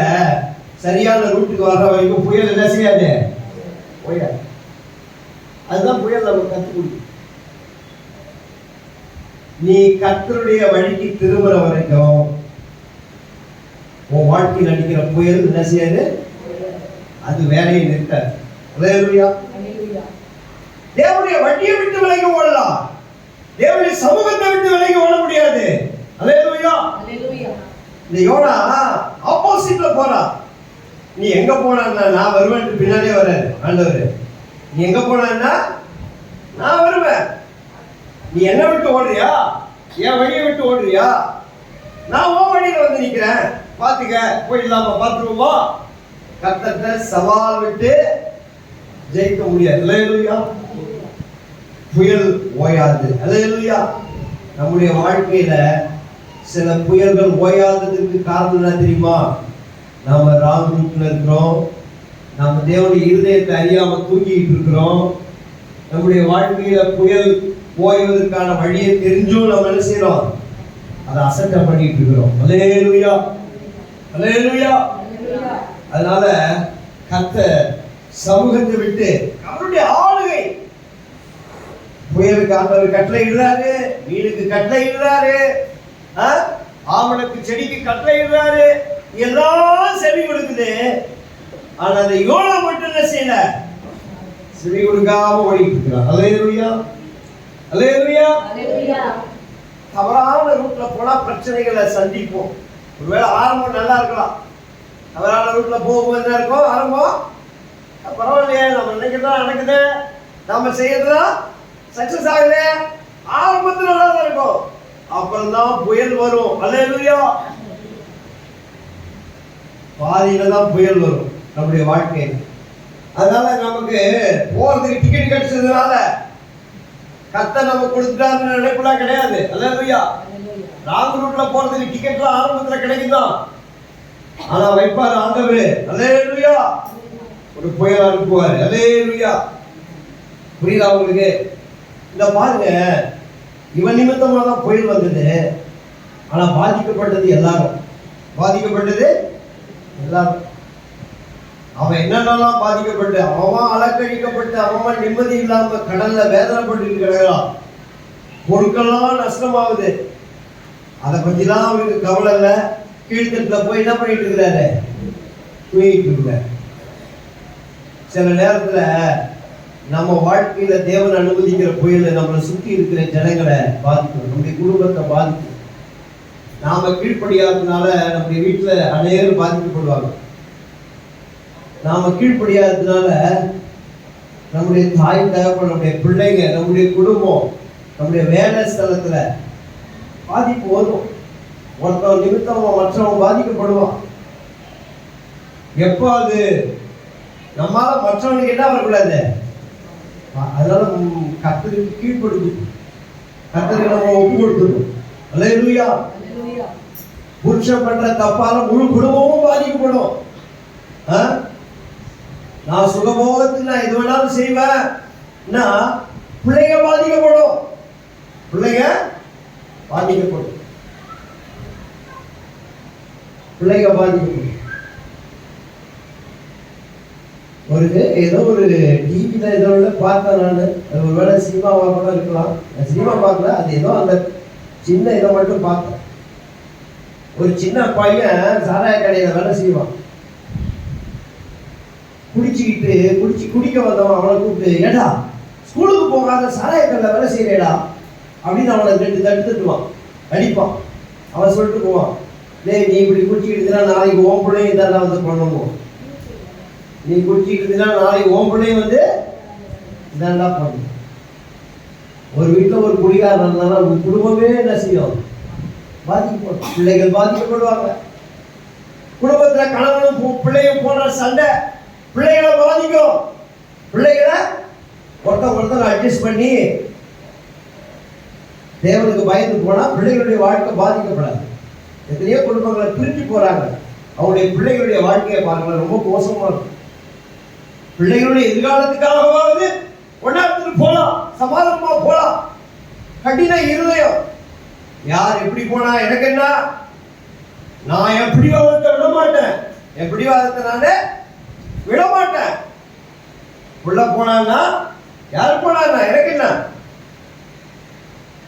சரியான ரூட்டுக்கு வர்ற வரைக்கும் புயல் என்ன செய்யாது? ஓயாது. அதுதான் புயல் நமக்கு கற்றுக் கொடுக்கும். நீ கர்த்தருடைய வழிக்கு திரும்புற வரைக்கும் உன் வாழ்க்கையில் அடிக்கிற புயல் என்ன செய்யாது? அது வேலையை நிற்காது. அல்லேலூயா. தேவனுடைய வழியை விட்டு விலகி ஓடலாம், தேவனுடைய சமூகத்தை விட்டு விலகி ஓட முடியாது. அல்லேலூயா. இந்த யோனா ஆப்போசிட்ல போறான். நீ எங்க போனா நான் வருவேன் பின்னாலே வர்றாரு ஆண்டவர். நீ எங்க போனா நான் வருவேன். நீ என்ன விட்டு ஓடுறியா? என் வழியை விட்டு ஓடுறியா? நான் உன் வழியில வந்து நிக்கிறேன், பாத்துக்க, போயிடலாமா, பாத்துருவோமா? கர்த்தர்ட்ட சவால் விட்டு ஜெயிக்க முடியாது. அல்லேலூயா. புயல் ஓயாது. அல்லேலூயா. நம்முடைய வாழ்க்கையில சில புயல்கள் ஓயாததுக்கு காரணம் என்ன தெரியுமா? நாம ராங் ரூட்ல இருக்கிறோம். நம்ம தேவனுடைய இருதயத்தை அறியாம தூங்கிட்டு இருக்கிறோம். நம்முடைய வாழ்க்கையில புயல் ஓய்வதற்கான வழியை தெரிஞ்சும் நம்ம என்ன செய்யறோம்? அதை அசட்டை பண்ணிட்டு இருக்கிறோம். அல்லேலூயா. அல்லேலூயா. அதனால கர்த்தர் சமூகத்தை விட்டு அவருடைய ஆளுகை, புயலுக்கு ஆண்டவர் கட்டளை இடுறாரு, வீடுக்கு கட்டளை இடுறாரு, ஆமணக்கு செடிக்கு கட்டளை இடுறாரு, எல்லாம் செவி கொடுக்குது. ஆனா அந்த யோனா மட்டும் என்ன செய்யல? செவி கொடுக்காம ஓடிட்டு இருக்கிறான். அல்லேலூயா. அல்லேலூயா. தவறான ரூட்ல போனா பிரச்சனைகளை சந்திப்போம். ஒருவேளை ஆரம்பம் நல்லா இருக்கலாம், தவறான ரூட்ல போகும்போது என்ன இருக்கும்? ஆரம்பம் பரவாயில்லையே, நம்ம நினைக்கிறதா நடக்குது, நம்ம செய்யறதுதான் சக்சஸ் ஆகுது, ஆரம்பத்துல நல்லா தான் இருக்கும். அப்புறம் தான் புயல் வரும். அல்லேலூயா. பாதியில தான் புயல் வரும் நம்முடைய வாழ்க்கையில். அதனால நமக்கு போறதுக்கு டிக்கெட் கிடைச்சதுனால கர்த்தர் நம்ம கொடுத்துட்டாருன்னு நினைப்புலாம் கிடையாது. அல்லேலூயா. ராங் ரூட்ல போறதுக்கு டிக்கெட்லாம் ஆரம்பத்துல கிடைக்குதான், ஆனா வைப்பாரு ஆண்டவர். அல்லேலூயா. ஒரு புயல் அனுப்புவாரு. அல்லேலூயா. புரியுதா உங்களுக்கு? இந்த பாருங்க, இவன் நிமித்தமா தான் புயல் வந்தது, ஆனா பாதிக்கப்பட்டது எல்லாரும். பாதிக்கப்பட்டது எல்லாரும். அவன் என்னென்னலாம் பாதிக்கப்பட்டு, அவன் அலக்கழிக்கப்பட்டு, அவன் நிம்மதி இல்லாம கடல்ல வேதனைப்பட்டு கிடக்கிறான். பொருட்கள்லாம் நஷ்டமாகுது. அதை பத்திலாம் அவருக்கு கவலை இல்லை. கீழ்த்தட்டுல போய் என்ன பண்ணிட்டு இருக்கிறாரு? தூங்கிட்டு இருக்கிறாரு. சில நேரத்துல நம்ம வாழ்க்கையில தேவன் அனுமதிக்கிற புயல் நம்மளை சுற்றி இருக்கிற ஜனங்களை பாதிக்கும், நம்முடைய குடும்பத்தை பாதிக்கும். நாம கீழ்ப்படியாததுனால நம்முடைய வீட்டுல அநேகர் பாதிக்கப்படுவாங்க. நாம கீழ்ப்படியாததுனால நம்முடைய தாய் தகப்பன், நம்முடைய பிள்ளைங்க, நம்முடைய குடும்பம், நம்முடைய வேலை ஸ்தலத்துல பாதிப்பு வரும். ஒருத்தவன் நிமித்தமா மற்றவன் பாதிக்கப்படுவான். எப்போ அது நம்மால மற்றவனுக்கு என்ன வரக்கூடாது? அதனால கர்த்தருக்கு கீழ்ப்படுது, கர்த்தருக்கு நம்ம ஒப்பு கொடுத்துடும். அல்லேலூயா. புருஷன் பண்ற தப்பால முழு குடும்பமும் பாதிக்கப்படும். நான் சுகபோகத்தில் நான் எது வேணாலும் செய்வேன், பிள்ளைங்க பாதிக்கப்படும். பிள்ளைங்க பாதிக்கப்படும். பிள்ளைங்க பாதிக்கப்படும். ஏதோ ஒரு டிவியில ஏதோ பார்த்தேன் நான். அது ஒரு வேளை சினிமாவா கூட இருக்கலாம். சினிமா பார்க்கல, அது ஏதோ அந்த சின்ன இதை மட்டும் பார்த்தேன். ஒரு சின்ன பையன் சாராய கடையில வேலை செய்வான். குடிக்க வந்தவன் அவனை கூப்பிட்டு, ஏடா ஸ்கூலுக்கு போகாத சாராய கடையில வேலை செய்யறேடா அப்படின்னு அவனை 2 தட்டு தட்டுவான், அடிப்பான். அவன் சொல்லிட்டு போவான், டேய் நீ இப்படி குடிச்சுக்கிட்டு நாளைக்கு ஓம் பிள்ளையும் இதெல்லாம் வந்து பண்ணுவோம். நீ குடிச்சிட்டு நாளைக்கு ஓம் பிள்ளையும் வந்து இதெல்லாம் பண்ணும். ஒரு வீட்டில் ஒரு குடிகாரன் இருந்தாலும் உங்க குடும்பமே என்ன செய்யும்? பாதிக்கப்படும். பிள்ளைகள் பாதிக்கப்படுவாங்க. குடும்பத்துல கணவனும் பிள்ளையும் போன்ற சண்டை பிள்ளைகளை பாதிக்கும். பிள்ளைகளை ஒருத்தர் அட்ஜஸ்ட் பண்ணி தேவனுக்கு பயந்து போனா பிள்ளைகளுடைய வாழ்க்கை பாதிக்கப்படாது. எத்தனையோ குடும்பங்களை பிரிஞ்சு போறாங்க. அவங்களுடைய பிள்ளைகளுடைய வாழ்க்கையை பாருங்க, ரொம்ப மோசமா இருக்கும். பிள்ளைகளுடைய எதிர்காலத்துக்காகவாவது ஒன்னாத்துக்கு போலாம், சமாதானமா போலாம். கடின இருதயம். யார் எப்படி போனா எனக்கு என்ன? நான் என் பிடிவாதத்தை விட மாட்டேன். என் பிடிவாதத்தை நானே விட மாட்டேன். உள்ள போனான்னா யார் போனான்னா எனக்கு என்ன?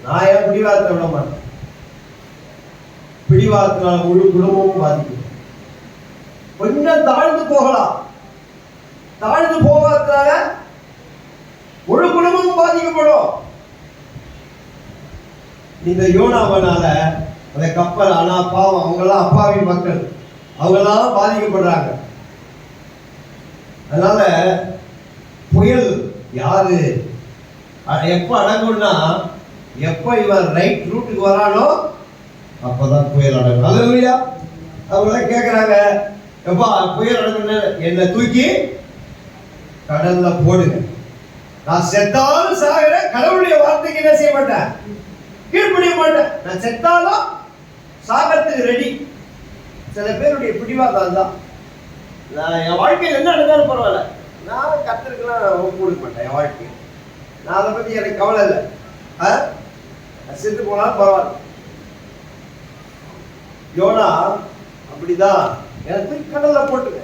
நான் என் பிடிவாதத்தை விட மாட்டேன். பிடிவாதத்தினால முழு குடும்பமும் பாதிக்கும். கொஞ்சம் தாழ்ந்து போகலாம். தாழ்ந்து போகாதனால முழு குடும்பமும் பாதிக்கப்படும். இந்த யோனாவனால அந்த கப்பல். ஆனா பாவம், அவங்கெல்லாம் அப்பாவி மக்கள், அவங்கெல்லாம் பாதிக்கப்படுறாங்க. அதனால புயல் யாரு எப்ப அடங்கும்னா, எப்ப இவன் ரைட் ரூட்டுக்கு வரானோ அப்பதான் புயல் அடங்கும். அல்லேலூயா. அவங்க கேட்கிறாங்க, எப்பா புயல் அடங்குன்னு என்னை தூக்கி கடல்ல போடுங்க, நான் செத்தாலும் சாகிறேன், கடவுளுடைய வார்த்தைக்கு என்ன செய்ய மாட்டேன், கீழ்ப்படிய மாட்டேன், நான் செத்தாலும் சாகத்துக்கு ரெடி. சில பேருடைய பிடிவாதம் தான். நான் என் வாழ்க்கையில் என்ன நடந்தாலும் பரவாயில்ல, நான் கர்த்தருக்கெல்லாம் ஒப்பு கொடுக்க மாட்டேன். என் வாழ்க்கை நான் அதை பத்தி எனக்கு கவலை இல்லை, செத்து போனாலும் பரவாயில்ல. யோனா அப்படிதான், எனக்கு கடல்ல போட்டுங்க,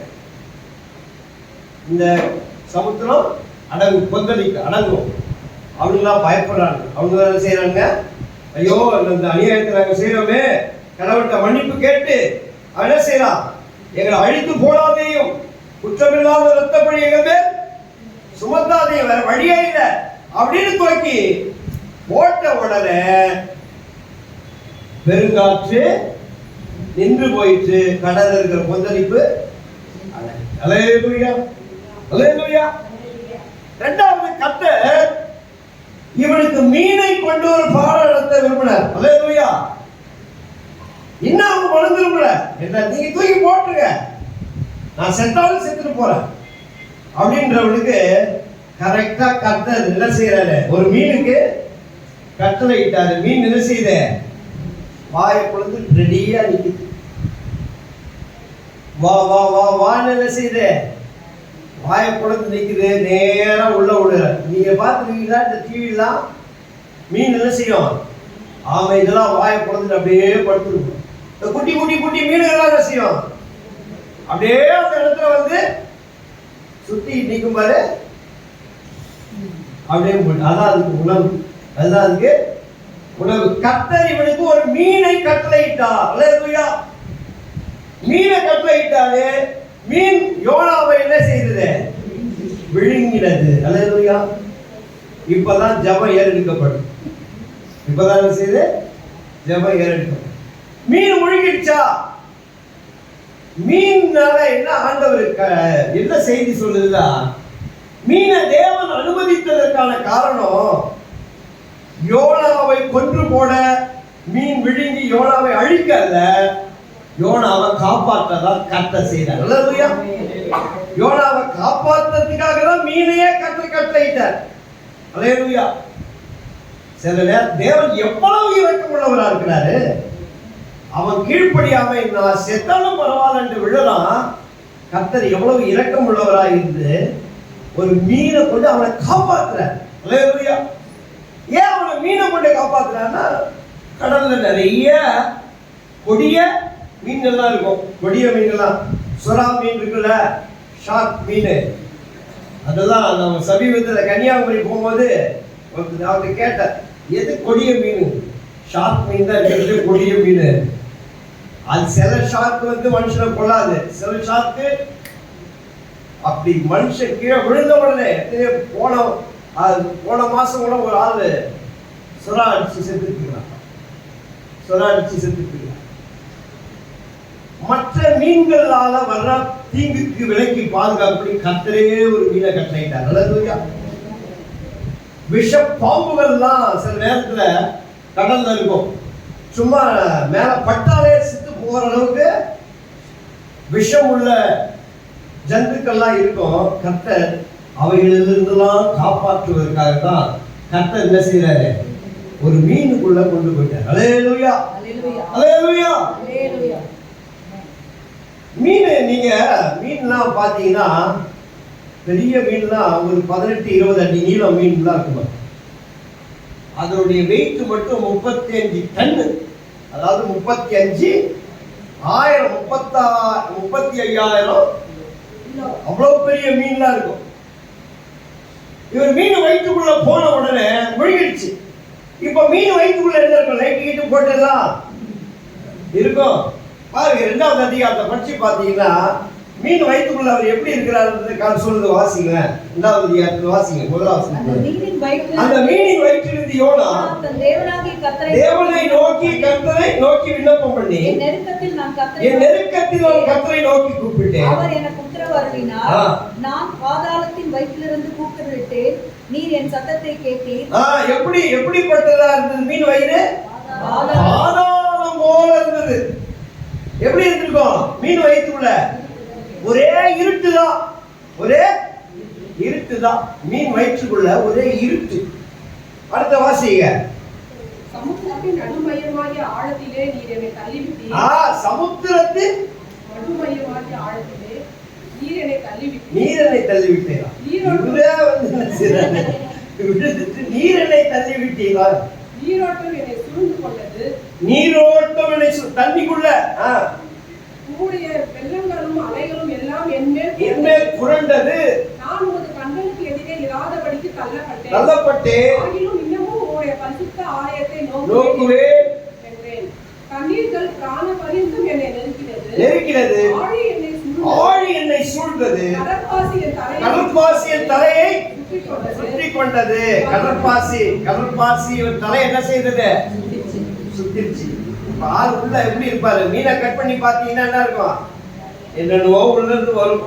இந்த சமுத்திரம் அடங்கும், கொந்தளிக்க அடங்கும். அவங்களாம் பயப்படுறாங்க. அவங்க என்ன செய்யறாங்க, ஐயோ இந்த அநியாயத்தை நாங்க செய்யறோமே, கடவுள்கிட்ட மன்னிப்பு கேட்டு அவன் என்ன செய்யறான், எங்களை அழித்து போடாதையும், குற்றமில்லாத ரத்தப்படி எங்க பேர் சுமத்தாதையும், வேற வழியே இல்லை அப்படின்னு தூக்கி போட்ட உடனே பெருங்காற்று நின்று போயிட்டு கடல் இருக்கிற கொந்தளிப்பு. அல்லேலூயா, அல்லேலூயா. இரண்டாவது கர்த்தர் இவனுக்கு மீனை கொண்டு ஒரு பாடம் நடத்த விரும்பினார். அல்லேலூயா. இன்னும் அவங்க மனம் திரும்பல, என்ன நீங்க தூக்கி போட்டுருங்க, நான் செத்தாலும் செத்துட்டு போறேன் அப்படின்றவனுக்கு கரெக்டா கர்த்தர் என்ன செய்யறாரு, ஒரு மீனுக்கு கட்டளை இட்டாரு. மீன் என்ன செய்யுது, வாயை பொழுது ரெடியா நிக்குது. வா வா வா வான்னு என்ன செய்யுது, வாயை பொழுது நிக்குது, நேரா உள்ள விடுற. நீங்க பார்த்துருக்கீங்களா இந்த டிவிலாம், மீன் என்ன செய்யும், ஆமை இதெல்லாம் வாயை பொழுது அப்படியே படுத்துருக்கும். இந்த குட்டி குட்டி குட்டி மீன்கள்லாம் என்ன செய்யும், அப்படியே அந்த இடத்துல வந்து சுத்தி நிற்கும் பாரு, அப்படியே போட்டு. அதான் அதுக்கு உணவு, அதுதான் அதுக்கு உணவு. கர்த்தர் இவனுக்கு ஒரு மீனை கட்டளையிட்டார். அல்லேலூயா. மீனை கட்டளையிட்டாரு. மீன் யோனாவை என்ன செய்தது, விழுங்கினது. அல்லேலூயா. இப்பதான் ஜெபம் ஏறெடுக்கப்படும். இப்பதான் என்ன செய்யுது, ஜெபம் ஏறெடுக்கப்படும். மீன் முழுங்கிடுச்சா, மீனால என்ன ஆண்டவருக்கு என்ன செய்தி சொல்லுதா, மீனை தேவன் அனுமதித்ததற்கான காரணம் யோனாவை கொன்று போட, மீன் விழுங்கி யோனாவை அழிக்கல, யோனாவை காப்பாற்றதான் கர்த்தர் செய்தார். அல்லேலூயா. யோனாவை காப்பாற்றதுக்காக தான் மீனையே கர்த்தர் கட்டளையிட்டார். அல்லேலூயா. சில நேரம் தேவன் எவ்வளவு இரக்கம் உள்ளவரா இருக்கிறாரு, அவன் கீழ்ப்படியாம நான் செத்தாலும் பரவாயில்ல என்று விழலாம். கர்த்தர் எவ்வளவு இரக்கம் உள்ளவரா இருந்து ஒரு மீனை கொண்டு அவனை காப்பாத்துறார். அல்லேலூயா. ஏன் அவனை மீனை கொண்டு காப்பாத்துறான்னா, கடல்ல நிறைய கொடிய மீன்கள்லாம் இருக்கும். கொடிய மீன்கள்லாம், சுறா மீன் இருக்குல்ல, ஷார்க் மீன், அதெல்லாம் நம்ம சமீபத்தில் கன்னியாகுமரி போகும்போது அவர்கிட்ட கேட்டேன், எது கொடிய மீன், ஷார்க் மீன் தான் இருக்கிறது கொடிய மீன். அது சில ஷார்க் வந்து மனுஷனை கொள்ளாது, சில ஷார்க்கு அப்படி மனுஷன் கீழே விழுந்த உடனே போன மாசம் கூட ஒரு ஆள் சுறா அடிச்சு செத்துக்கிறான். சுறா அடிச்சு செத்துக்கிறான். மற்ற மீன்களால வர்ற தீங்குக்கு விலக்கி பாதுகாப்பு கர்த்தரே ஒரு மீனை கட்டளையிட்டார். அல்லேலூயா. விஷ பாம்புகள்லாம் சில நேரத்துல கடல்ல இருக்கும். சும்மா மேல பட்டாலே செத்து போகிற அளவுக்கு விஷம் உள்ள ஜந்துக்கள்லாம் இருக்கும். கர்த்தர் அவைகளிலிருந்தெல்லாம் காப்பாற்றுவதற்காக தான் கர்த்தர் என்ன செய்யறாரு, ஒரு மீனுக்குள்ள கொண்டு போயிட்டார். அல்லேலூயா, அல்லேலூயா. மீன், நீங்க மீன்லாம் பாத்தீங்கன்னா பெரிய மீன்லாம் ஒரு 18-20 அடி நீளம் மீன்லாம் இருக்குமா. அதனுடைய வெயிட் மட்டும் 35 டன்னு, அதாவது 35,000 35,000 அவ்வளவு பெரிய மீன்லாம் இருக்கும். இவர் மீன் வயிற்றுக்குள்ள போன உடனே முழுகிடுச்சு. இப்ப மீன் வயிற்றுக்குள்ள என்ன இருக்கும், லைட் கீட்டு போட்டுலாம் இருக்கும். பாருங்க, 2வது அதிகாரத்தை படிச்சு பாத்தீங்கன்னா மீன் வயிற்றுக்குள்ள அவர் எப்படி இருக்கிறார் சொல்றது வாசிங்க. 2வது அதிகாரத்துல வாசிங்க. 1வது அந்த மீனின் வயிற்றில் அந்த மீனின் வயிற்றிலிருந்து யோனா தன் தேவனாகிய கர்த்தரை கர்த்தரை நோக்கி விண்ணப்பம் பண்ணி, என் நெருக்கத்தில் நான் கர்த்தரை நோக்கி கூப்பிட்டேன். அவர் எனக்கு உத்தரவு அருளினார். நான் பாதாளத்தின் வயிற்றிலிருந்து கூப்பிட்டுவிட்டேன். நீர் என் சத்தத்தை கேட்டீர். எப்படிப்பட்டதா இருந்தது மீன் வயிறு? பாதாளம் போல இருந்தது. எப்படி இருந்திருக்கும் மீன் வயிற்றுக்குள்ள? ஒரே இருட்டுதான். மீன் வயிற்றுக்குள்ள ஒரே இருட்டு. அடுத்த வாசிங்க. சமுத்திரத்தின் நடுமையமாகிய ஆழத்திலே நீர் என்னை தள்ளிவிட்டீர். சமுத்திரத்தின் நடுமையமாகிய ஆழத்திலே நீர் என்னை தள்ளிவிட்டீர். நீர் என்னை தள்ளிவிட்டீரா? நீர் என்னை தள்ளிவிட்டீரா? நீரோட்டம் என்னை சூழ்ந்து கொண்டது. நீரோட்டம் என்னை தண்ணிக்குள்ள உம்முடைய வெள்ளங்களும் அலைகளும் எல்லாம் என்மேல் புரண்டது. நான் உமது கண்களுக்கு எதிரே இராதபடிக்கு தள்ளப்பட்டேன். ஆகிலும் இன்னமும் உம்முடைய பரிசுத்த ஆலயத்தை நோக்குவேன் என்றேன். கண்ணீர்கள் பிராண பரியந்தம் என்னை நெருக்கினது. ஆழி என்னை சூழ்ந்தது. கடற்பாசி என் தலையை சுற்றி கொண்டது. கடற்பாசி இவன் தலை என்ன செய்தது? சுத்திருச்சு. ஆள் உள்ள எப்படி இருப்பாரு? மீனை கட் பண்ணி பாத்தீங்கன்னா என்ன இருக்கும்? என்னென்னவோ உள்ள இருந்து வரும்.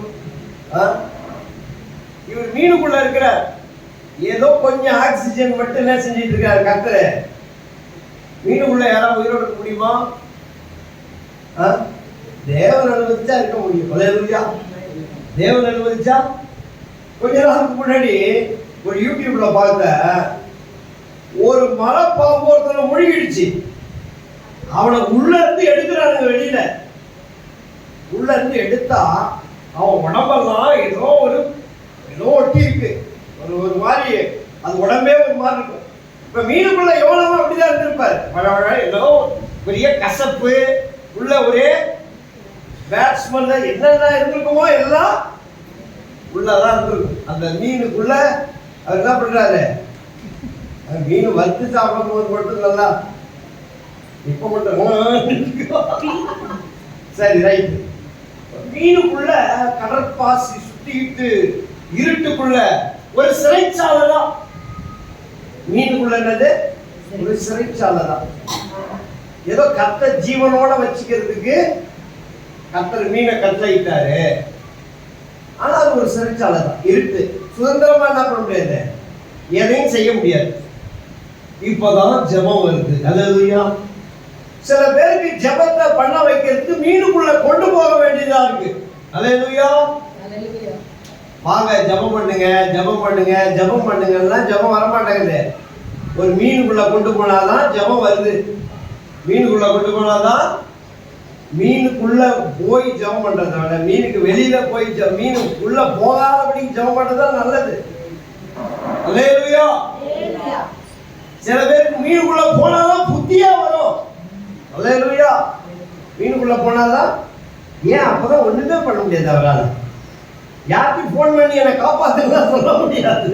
இவர் மீனுக்குள்ள இருக்கிறார். ஏதோ கொஞ்சம் ஆக்சிஜன் மட்டும் என்ன செஞ்சிட்டு இருக்காரு கர்த்தர். மீனுக்குள்ள யாராவது உயிரோட இருக்க முடியுமா? தேவன் அனுமதிச்சா இருக்க முடியும். அல்லேலூயா. தேவன் அனுமதிச்சா. கொஞ்ச நாளுக்கு முன்னாடி ஒரு யூடியூப்ல பார்த்த ஒரு மலைப்பாம்பு ஒருத்தனை முழுகிடுச்சு. அவனை உள்ள இருந்து எடுக்கிறாங்க. வெளியில உள்ள இருந்து எடுத்தா அவன் உடம்பெல்லாம் ஏதோ ஒட்டி இருக்கு. ஒரு மாதிரி அது உடம்பே ஒரு மாதிரி இருக்கும். இப்ப மீனுக்குள்ள எவ்வளவு அப்படிதான் இருந்திருப்பாரு. ஏதோ பெரிய கசப்பு உள்ள ஒரே பேட்ஸ்மேன்ல என்னென்ன இருந்திருக்குமோ எல்லாம் உள்ளதான் இருந்திருக்கும். அந்த மீனுக்குள்ள அவர் என்ன பண்றாரு? மீன் வறுத்து சாப்பிடும் போது மட்டும் நல்லா இப்ப மட்டும் சரி ரைட். மீனுக்குள்ள கடற்பாசி சுத்திட்டு இருட்டுக்குள்ள ஒரு சிறைச்சாலை தான். மீனுக்குள்ள என்னது? ஒரு சிறைச்சாலை தான். ஏதோ கர்த்தர் ஜீவனோட வச்சுக்கிறதுக்கு கர்த்தர் மீனை கட்டளையிட்டாரு. ஆனா அது ஒரு சிறைச்சாலை தான். இருட்டு. சுதந்திரமா என்ன பண்ண முடியாது, எதையும் செய்ய முடியாது. இப்பதான் ஜெபம் வருது. அல்லேலூயா. சில பேருக்கு ஜெபத்தை பண்ண வைக்கிறதுக்கு மீனுக்குள்ள கொண்டு போக வேண்டியதா இருக்கு. அல்லேலூயா. வாங்க ஜெபம் பண்ணுங்க ஜெபம் வர மாட்டேங்குது. ஒரு மீனுக்குள்ள கொண்டு போனாதான் ஜெபம் வருது. மீனுக்குள்ள கொண்டு போனாதான். மீனுக்குள்ள போய் ஜெபம் பண்றதை விட மீனுக்கு வெளியில போய் மீனுக்குள்ள போகாதபடி ஜெபம் பண்றதுதான் நல்லது. அல்லேலூயா. சில பேருக்கு மீனுக்குள்ள போனாதான் புத்தியா வரும். அல்லேலூயா. மீனுக்குள்ள போனாதான். ஏன்? அப்பதான் ஒண்ணுமே பண்ண முடியாது அவரால். யாருக்கு போன் பண்ணி என்னை காப்பாத்துன்னு சொல்ல முடியாது.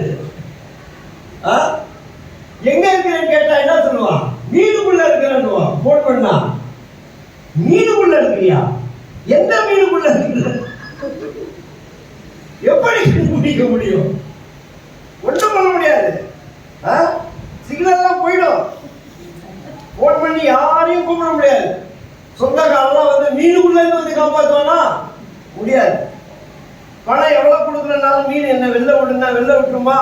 எங்க இருக்கிறேன்னு கேட்டா என்ன சொல்லுவான்? மீனுக்குள்ள இருக்கிறேன்னு போன் பண்ணா. மீனுக்குள்ள இருக்கிறியா? எந்த மீனுக்குள்ள இருக்கிற? எப்படி முடிக்க முடியும்? ஒன்றும் பண்ண முடியாது. சிக்னல் தான் போயிடும். போன் பண்ணி யாரையும் கூப்பிட முடியாது. சொந்தக்காரெல்லாம் வந்து மீனுக்குள்ள இருந்து வந்து காப்பாற்றுவானா? முடியாது. பணம் எவ்வளவு கொடுக்குறனாலும் மீன் என்ன வெளில விட்டுருமா?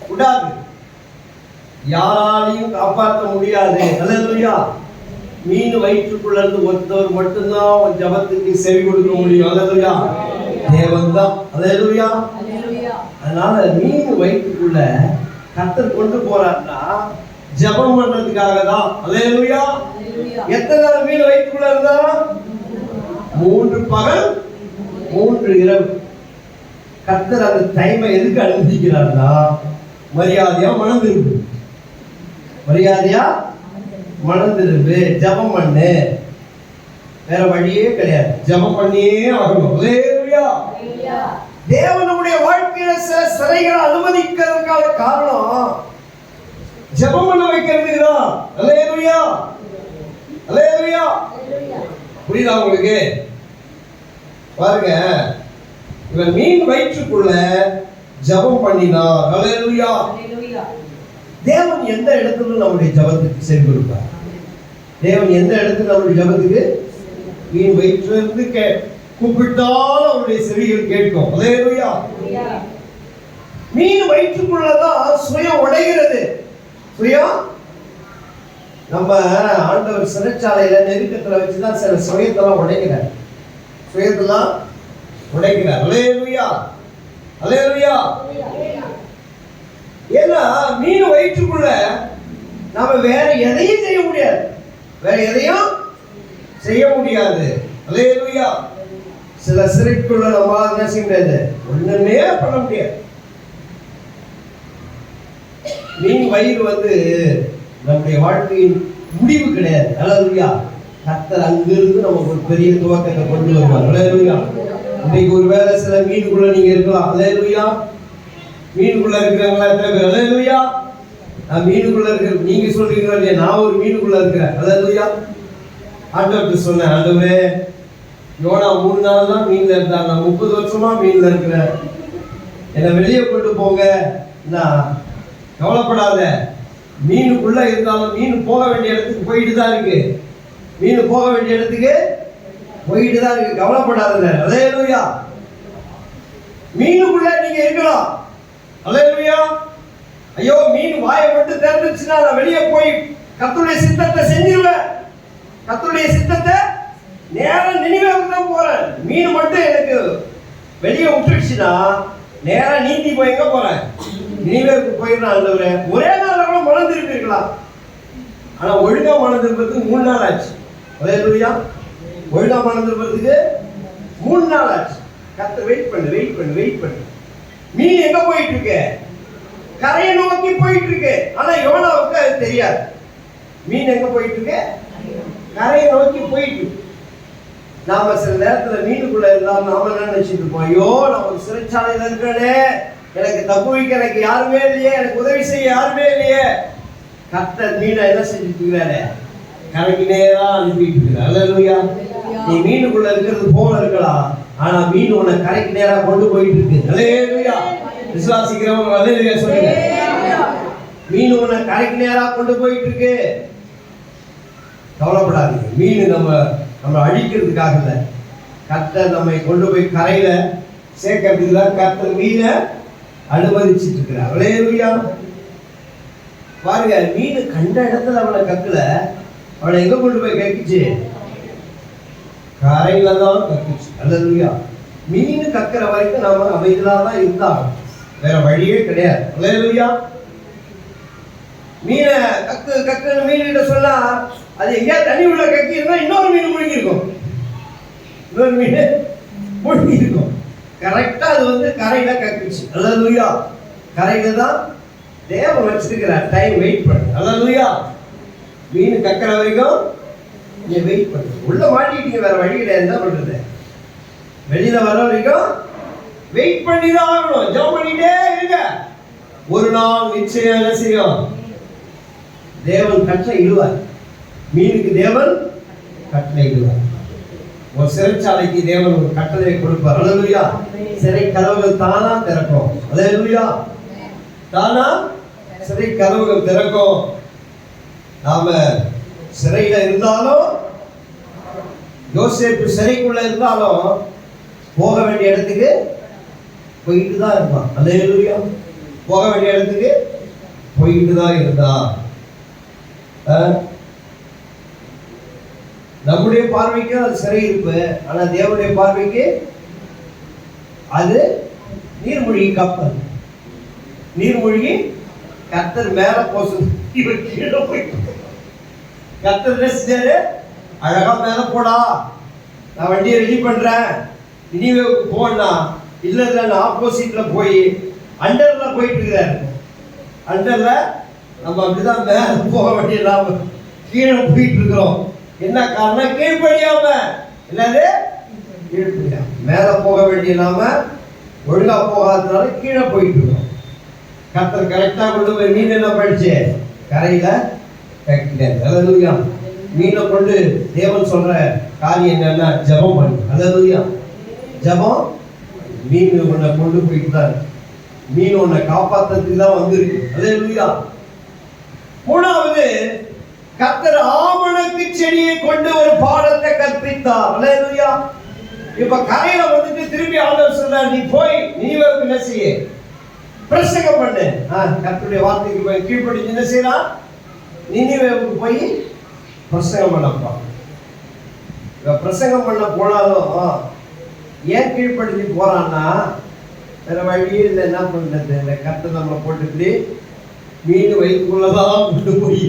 விடாது. யாராலையும் காப்பாற்ற முடியாது. அல்லேலூயா. மீன் வயிற்றுக்குள்ள இருந்து ஒருத்தவர் மட்டும்தான் ஒரு ஜபத்துக்கு செவி கொடுக்க முடியும். அல்லேலூயா. தேவன் தான். அல்லேலூயா. அதனால மீன் வயிற்றுக்குள்ள கர்த்தர் கொண்டு போறாருன்னா ஜபம் பண்றதுக்காக தான். அல்லேலூயா. எத்தனை நாள் மீன் வயிற்றுக்குள்ள இருந்தா? 3 பகல் 3 இரவு. கர்த்தர் அந்த டைமை எதுக்கு அனுமதிக்கிறார்னா மரியாதையா மணந்திருப்பு. ஜபம் பண்ணு. வேற வழியே கிடையாது. ஜபம் பண்ணியே ஆகணும். அல்லேலூயா. தேவன் நம்முடைய வாழ்க்கையில சிறைகளை அனுமதிக்கிறதுக்கான காரணம் ஜபம் பண்ண வைக்கிறதுக்கு தான். அல்லேலூயா. புரியுதா உங்களுக்கு? பாருங்க, இவன் மீன் வயிற்றுக்குள்ள ஜெபம் பண்ணினார். ஹல்லேலூயா. தேவன் எந்த இடத்துல நம்முடைய ஜெபத்துக்கு செவி கொடுப்பார்? தேவன் எந்த இடத்துல நம்முடைய ஜெபத்துக்கு? மீன் வயிற்றிலிருந்து கூப்பிட்டால் அவருடைய செவிகள் கேட்கும். ஹல்லேலூயா. மீன் வயிற்றுக்குள்ளதான் சுயம் உடைகிறது. சுயம் நம்ம ஆண்டவர் சிறைச்சாலையில நெருக்கத்துல வச்சுதான் சில சுயத்தெல்லாம் உடைக்கிறார். சுயத்தெல்லாம் உடைக்கிறார். ஹல்லேலூயா. ஹல்லேலூயா. ஏன்னா மீன் வயிற்றுக்குள்ள நாம வேற எதையும் செய்ய முடியாது. வேற எதையும் செய்ய முடியாது. ஹல்லேலூயா. சில சிறைக்குள்ள நம்மளால என்ன செய்ய முடியாது? ஒண்ணுமே பண்ண முடியாது. மீன் வயிறு நம்முடைய வாழ்க்கையின் முடிவு கிடையாது. ஹல்லேலூயா. கர்த்தர் அங்கிருந்து நமக்கு ஒரு பெரிய துவக்கத்தை கொண்டு வருவார். ஹல்லேலூயா. இன்னைக்கு ஒருவேளை சில மீனுக்குள்ள நீங்க இருக்கலாம். ஹல்லேலூயா. மீனுக்குள்ள இருக்கிறவங்களா எத்தனை பேர்? ஹல்லேலூயா. நான் மீனுக்குள்ள இருக்கிற நீங்க சொல்றீங்களா இல்லையா? நான் ஒரு மீனுக்குள்ள இருக்கிறேன். ஹல்லேலூயா. ஆண்டவர்கிட்ட சொன்னேன், ஆண்டவரே யோனா 3 நாள் தான் மீன்ல இருந்தாங்க, நான் 30 வருஷமா மீன்ல இருக்கிறேன், என்னை வெளியே கொண்டு போங்க. நான் கவலைப்படாத, மீனுக்குள்ள இருந்தாலும் மீன் போக வேண்டிய இடத்துக்கு போயிட்டு தான் இருக்கு. மீன் போக வேண்டிய இடத்துக்கு போயிட்டு தான் இருக்கு, கவலைப்படாத. ஹல்லேலூயா. மீனுக்குள்ள நீங்க இருக்கலாம். ஹல்லேலூயா. ஐயோ மீன் வாயை மட்டும் திறந்துச்சுன்னா நான் வெளியே போய் கர்த்தருடைய சித்தத்தை செஞ்சிருவேன். கர்த்தருடைய சித்தத்தை நேரம் நினைவேவுக்கு தான் போறேன். மீன் மட்டும் எனக்கு வெளியே விட்டுடுச்சுன்னா நேரா நீந்தி போய் எங்க போறேன்? நினைவேவுக்கு போயிடுறேன். ஆண்டவரே ஒரே நாள் கூட மனம் திருப்பிருக்கலாம், ஆனா ஒழுங்கா மனம் திருப்பதுக்கு 3 நாள் ஆச்சு. ஹல்லேலூயா. ஒழுங்கா மனம் திருப்பதுக்கு 3 நாள் ஆச்சு. கர்த்தர் வெயிட் பண்ணு. மீன் எங்க போயிட்டு இருக்கு? கரையை நோக்கி போயிட்டு இருக்கு. ஆனா யோனாவுக்கு அது தெரியாது. மீன் எங்க போயிட்டு இருக்கு? கரையை நோக்கி போயிட்டு இருக்கு. நாம சில நேரத்துல மீனுக்குள்ள இருந்தாலும் நாம என்ன நினைச்சிட்டு இருப்போம்? ஐயோ நான் ஒரு சிறைச்சாலையில இருக்கிறேனே, எனக்கு தப்பு வைக்க எனக்கு யாருமே இல்லையே, எனக்கு உதவி செய்ய யாருமே இல்லையே. கர்த்தர் மீனை என்ன செஞ்சுட்டு இருக்கிறாரு? கரைக்கு நேரா அனுப்பிட்டு இருக்கிறார். ஹல்லேலூயா. நீ மீனுக்குள்ள இருக்கிறது போல இருக்கலாம், ஆனா மீன் உன்னை கரைக்கு நேரா கொண்டு போயிட்டு இருக்கு. ஹல்லேலூயா. விசுவாசிக்கிறவங்க ஹல்லேலூயா சொல்லுங்க. மீன் உன்னை கரைக்கு நேரா கொண்டு போயிட்டு இருக்கு. கவலைப்படாதீங்க. மீன் நம்ம அழிக்கிறதுக்காக இல்லை, கர்த்தர் நம்மை கொண்டு போய் கரையில சேர்க்கறதுக்கு தான் கர்த்தர் மீனை அனுமதிச்சுட்டு இருக்கிறார். ஹல்லேலூயா. பாருங்க, மீன் கண்ட இடத்துல அவனை கக்கல, அவனை எங்க கொண்டு போய் கக்கிச்சு? கரையில தான் கக்கிச்சு. ஹல்லேலூயா. மீன் கக்கிற வரைக்கும் நாம அமைதியா தான் இருந்தாங்க, வேற வழியே கிடையாது. ஹல்லேலூயா. மீனை கக்குன்னு மீன் கிட்ட சொன்னா அது எங்கேயா தண்ணி உள்ள கக்கி இருந்தா இன்னொரு மீன் முழுங்கி இருக்கும். இன்னொரு மீன் முழுங்கி இருக்கும். கரெக்டா அது கரையில கக்கிச்சு. ஹல்லேலூயா. கரையில தான் தேவன் வச்சிருக்கிறார். டைம் வெயிட் பண்ணு. ஹல்லேலூயா. மீன் கக்கிற வரைக்கும் நீ வெயிட் பண்ணு. உள்ள மாட்டிட்டீங்க, வேற வழி கிடையாது. என்ன பண்றது? வெளியில வர வரைக்கும் வெயிட் பண்ணி தான் ஆகணும். ஜெபம் பண்ணிட்டே இருங்க. ஒரு நாள் நிச்சயம் என்ன செய்யும்? தேவன் கட்டளை இடுவார். மீனுக்கு தேவன் கட்டளை இடுவார். ஒரு சிறைச்சாலைக்கு தேவன் ஒரு கட்டளையை கொடுப்பார். ஹல்லேலூயா. சிறை கதவுகள் தானா திறக்கும். ஹல்லேலூயா. தானா சிறை கதவுகள் திறக்கும். நாம சிறையில இருந்தாலும், யோசேப்பு சிறைக்குள்ள இருந்தாலும் போக வேண்டிய இடத்துக்கு போயிட்டு தான் இருப்பான். ஹல்லேலூயா. போக வேண்டிய இடத்துக்கு போயிட்டு தான் இருந்தான். நம்முடைய பார்வைக்கு அது சிறை இருப்பு, ஆனா தேவனுடைய பார்வைக்கு அது நீர்மூழ்கி கப்பல். நீர்மூழ்கி கர்த்தர் மேல போசு, இவர் கீழே போயிட்டு கர்த்தர் செஞ்சாரு, அழகா மேல போடா, நான் வண்டியை ரெடி பண்றேன், நினிவேவுக்கு போனா இல்ல நான் ஆப்போசிட்ல போய் அண்டர்ல போயிட்டு இருக்கிறாரு. அண்டர்ல நம்ம அப்படிதான் மேல போக வேண்டியதாம கீழே போயிட்டு இருக்கிறோம். என்ன காரணம்? கீழ்படியாம. என்னது? கீழ்படியாம. மேல போக வேண்டியதாம ஒழுங்கா போகாததுனால கீழே போயிட்டு இருக்கோம். கர்த்தர் கரெக்டா கொண்டு போய் மீன் என்ன படிச்சு கரையில கட்டிட்டார். ஹல்லேலூயா. மீனை கொண்டு தேவன் சொல்ற காரியம் என்னன்னா ஜெபம் பண்ணு. ஹல்லேலூயா. ஜெபம் மீன் உன்னை கொண்டு போயிட்டு தான், மீன் உன்னை காப்பாத்துறதுக்கு தான் வந்திருக்கு. அல்லேலூயா. மூணாவது, கர்த்தர் ஆமணக்கு செடியை கொண்டு ஒரு பாடத்தை கற்பித்தார். அல்லேலூயா. இப்ப கரையில வந்துட்டு திரும்பி ஆண்டவர் சொல்றார், நீ போய் நினிவேவுக்கு என்ன செய்ய, பிரசங்கம் பண்ணு. கர்த்தருடைய வார்த்தைக்கு போய் கீழ்ப்படிஞ்சு என்ன செய்யலாம், நினிவேவுக்கு போய் பிரசங்கம் பண்ணப்பா. இவ பிரசங்கம் பண்ண போனாலும் ஏன் கீழ்ப்படிஞ்சு போறான்னா, வேற வழியே இல்லை. என்ன பண்றது, இந்த கர்த்தர் நம்மளை போட்டுட்டு மீன் வயிற்றுக்குள்ளதான் கொண்டு போய்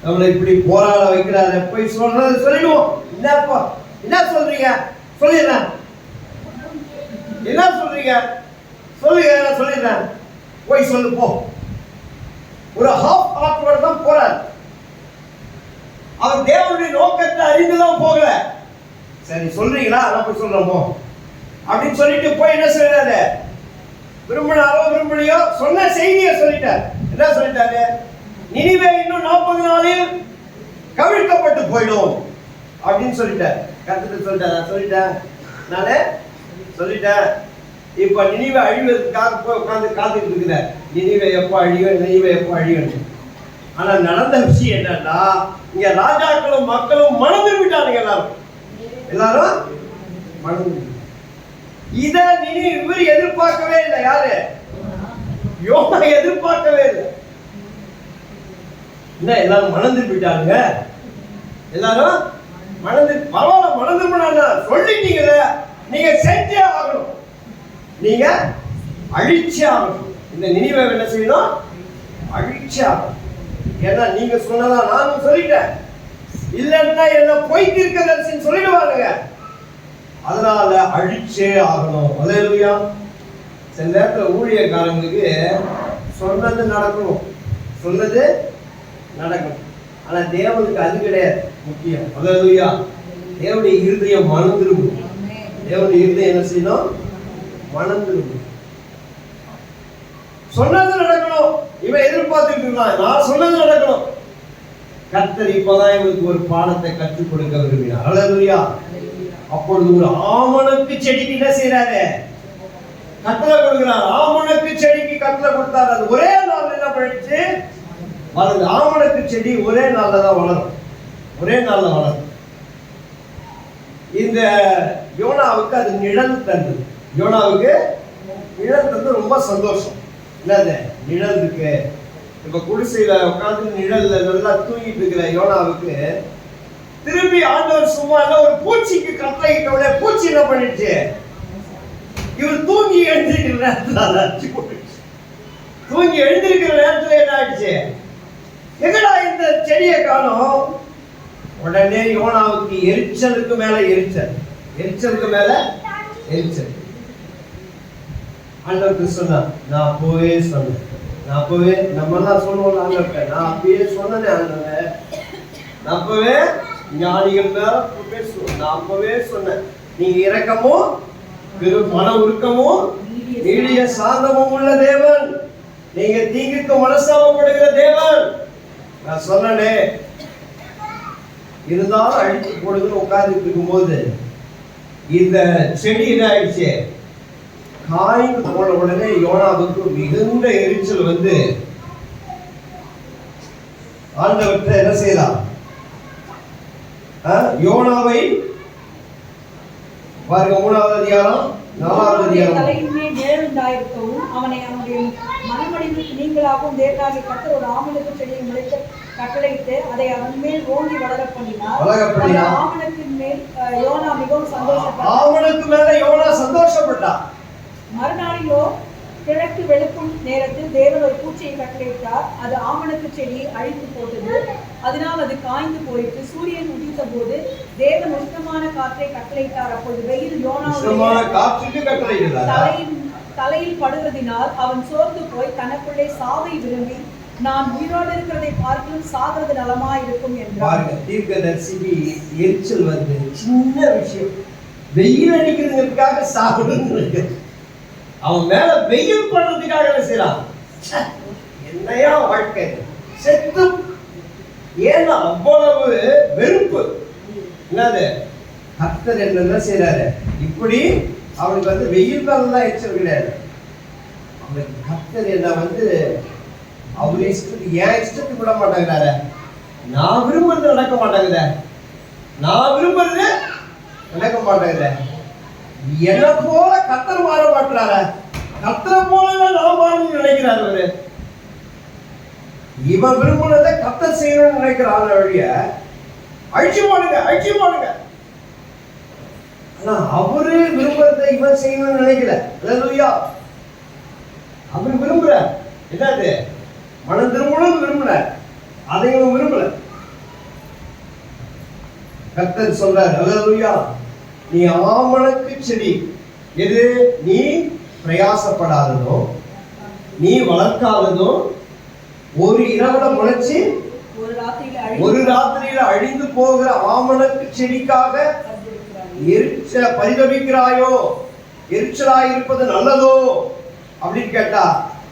நம்மளை இப்படி போராட வைக்கிறாரு. போய் சொல்றது சொல்லிடுவோம். என்னப்பா என்ன சொல்றீங்க, சொல்லிடுறேன். என்ன சொல்றீங்க, சொல்லுங்க, நான் சொல்லிடுறேன். போய் சொல்லு போ. ஒரு ஹாஃப் ஹார்ட்டோட தான் போறாரு. அவர் தேவனுடைய நோக்கத்தை அறிந்துதான் போகல. சரி சொல்றீங்களா, நான் போய் சொல்றோமோ அப்படின்னு சொல்லிட்டு போய் என்ன சொல்றாரு, விரும்பினாரோ விரும்பலையோ சொன்ன செய்தியை சொல்லிட்டார். என்ன சொல்லிட்டாரு, நினிவே இன்னும் 40 நாளில் கவிழ்க்கப்பட்டு போயிடும் அப்படின்னு சொல்லிட்டார். கர்த்தர் சொல்லிட்டார், நானே சொல்லிட்டேன். இப்ப நினிவே அழிவதற்காக போய் உட்கார்ந்து காத்துட்டு இருக்கிறார். நினிவே எப்போ அழியும், நினிவே எப்போ அழியும். ஆனா நடந்த விஷயம் என்னன்னா, இங்க ராஜாக்களும் மக்களும் மணந்து விட்டாங்க. எல்லாரும் மணந்து. இத இவர் எதிர்பார்க்கவே இல்லை. யாரு, யோனா எதிர்பார்க்கவே இல்லை. என்ன எல்லாரும் மணந்து விட்டாங்க, எல்லாரும் மணந்து. பரவாயில்ல, மணந்து போனா சொல்லிட்டீங்களே, நீங்க செஞ்சே ஆகணும், நீங்க அழிச்சே ஆகணும். இந்த நினிவே என்ன செய்யணும், அழிச்சே ஆகணும். ஏன்னா நீங்க சொன்னதா நானும் சொல்லிட்டேன், இல்லன்னா என்ன பொய் தீர்க்கதரிசின்னு சொல்லிடுவாங்க. அதனால அழிச்சே ஆகணும். அல்லேலூயா. சில நேரத்துல ஊழியக்காரங்களுக்கு சொன்னது நடக்கணும், சொன்னது நடக்கணும். ஆனா தேவனுக்கு அது கிடையாது முக்கியம். அல்லேலூயா. தேவனுடைய இருதயம் மணந்திருக்கும். தேவனுடைய இருதயம் என்ன செய்யணும், மணந்திருக்கும். சொன்னது நடக்கணும். இவன் எதிர்பார்த்துட்டு இருக்கான், நான் சொன்னது நடக்கணும். கர்த்தர் இப்பதான் இவனுக்கு ஒரு பாடத்தை கற்றுக் கொடுக்க விரும்பினார். அல்லேலூயா. அப்பொழுது ஒரு ஆமணக்கு செடிக்கு என்ன செய்யறாரு, கட்டளை கொடுக்கிறார். ஆமணக்கு செடிக்கு கட்டளை கொடுத்தார். அது ஒரே நாள் என்ன பண்ணிடுச்சு, வளருது. ஆமணக்கு செடி ஒரே நாள்ல தான் வளரும், ஒரே நாள்ல வளரும். இந்த யோனாவுக்கு அது நிழல் தந்தது. யோனாவுக்கு நிழல் தந்து ரொம்ப சந்தோஷம். என்னது நிழல் இருக்கு. இப்ப குடிசையில உட்காந்து நிழல்ல நல்லா தூங்கிட்டு இருக்கிற யோனாவுக்கு திரும்பி ஆண்டவர் சும்மா ஒரு பூச்சிக்கு கட்டளையிட்ட பூச்சி என்ன பண்ணிடுச்சு, இவர் தூங்கி எழுந்திருக்கிற நேரத்துல அடிச்சு போட்டுச்சு. தூங்கி எழுந்திருக்கிற நேரத்துல என்ன ஆயிடுச்சு, எங்கடா இந்த செடியை காணோம். உடனே யோனாவுக்கு எரிச்சலுக்கு மேல எரிச்சல், எரிச்சலுக்கு மேல எரிச்சல். ஆண்டவருக்கு சொன்னார், நான் அப்பவே சொன்னேன், நான் அப்பவே, நம்ம எல்லாம் சொல்லுவோம் ஆண்டவர்கிட்ட, நான் அப்பவே சொன்னேன் ஆண்டவன், நான் அப்பவே ஞானிகள் மேல பேசுவோம், நான் அப்பவே சொன்னேன், நீங்க இரக்கமும் மன உருக்கமும் நீடிய சாந்தமும் உள்ள தேவன், நீங்க தீங்குக்கு மனசாமப்படுகிற தேவன், நான் சொன்னனே. இருந்தாலும் அழித்து போடுன்னு உட்கார்ந்துட்டு இருக்கும்போது இந்த செடி என்ன ஆயிடுச்சு, காய்ந்து போன உடனே யோனாவுக்கு மிகுந்த எரிச்சல் வந்து ஆண்டவர்கிட்ட என்ன செய்யலாம், யோனாவை பாருங்க 3வது அதிகாரம் 4வது அதிகாரம். தலையின்மேல் நிழலுண்டாயிருக்கவும் அவனை அவனுடைய மனமடிவுக்கு நீங்களாகவும் தேவனாகிய கர்த்தர் ஒரு ஆமணக்கு செடியை முளைக்க கட்டளையிட்டு அதை அவன் மேல் ஓங்கி வளர பண்ணினார். ஆமணத்தின் மேல் யோனா மிகவும் சந்தோஷப்பட்டார். ஆமணக்கு மேல யோனா சந்தோஷப்பட்டார். மறுநாளிலோ கிழக்கு வெளுக்கும் நேரத்தில் தேவன் ஒரு பூச்சியை கட்டளையிட்டார். அது ஆமணக்கு செடியை அழித்து போட்டது. அதனால் அது காய்ந்து போயிட்டு சூரியன் உதித்த போது தேவன் உஷ்ணமான காற்றை கட்டளையிட்டார். அப்பொழுது வெயில் யோனாவுடைய தலையில் படுவதினால் அவன் சோர்ந்து போய் தனக்குள்ளே சாவை விரும்பி நான் உயிரோடு இருக்கிறதை பார்க்கலும் சாகிறது நலமா இருக்கும் என்றார். தீர்க்கதரிசிக்கு எரிச்சல் வந்து சின்ன விஷயம், வெயில் அடிக்கிறதுக்காக சாப்பிடுன்னு அவன் மேல வெயில் படுறதுக்காக என்ன செய்யறான், என்னையா வாழ்க்கை செத்து, ஏன்னா அவ்வளவு வெறுப்பு. என்னது கர்த்தர் என்ன செய்யறாரு, இப்படி அவனுக்கு வந்து வெயில் காலம் எச்சல் கிடையாது. அவனுக்கு கர்த்தர் என்ன வந்து அவர் இஷ்டத்துக்கு என் இஷ்டத்துக்கு விட மாட்டேங்கிறாரு. நான் விரும்புறது நடக்க மாட்டேங்குத, நான் விரும்புறது நடக்க மாட்டேங்குத. என்ன போல கர்த்தர் மாற மாட்டார, கர்த்தரை போல நான் மாறணும்னு நினைக்கிறாரு அவரு. இவன் விரும்புனதை கர்த்தர் செய்யணும்னு நினைக்கிறான் வழிய அழிச்சு போடுங்க. ஆனா அவரு விரும்புறதை இவன் செய்யணும்னு நினைக்கல. அல்லேலூயா. அவர் விரும்புற என்னது மனம் திரும்பணும் விரும்புற, அதை இவன் விரும்பல. கர்த்தர் சொல்றார், அல்லேலூயா, நீ ஆமணக்கு செடி எது நீ பிரயாசப்படாததோ நீ வளர்க்காததோ ஒரு இரவுல முளைச்சு ஒரு ராத்திரியில அழிந்து போகிற ஆமணக்கு செடிக்காக பரிதபிக்கிறாயோ, எரிச்சலாய் இருப்பது நல்லதோ அப்படின்னு கேட்டா,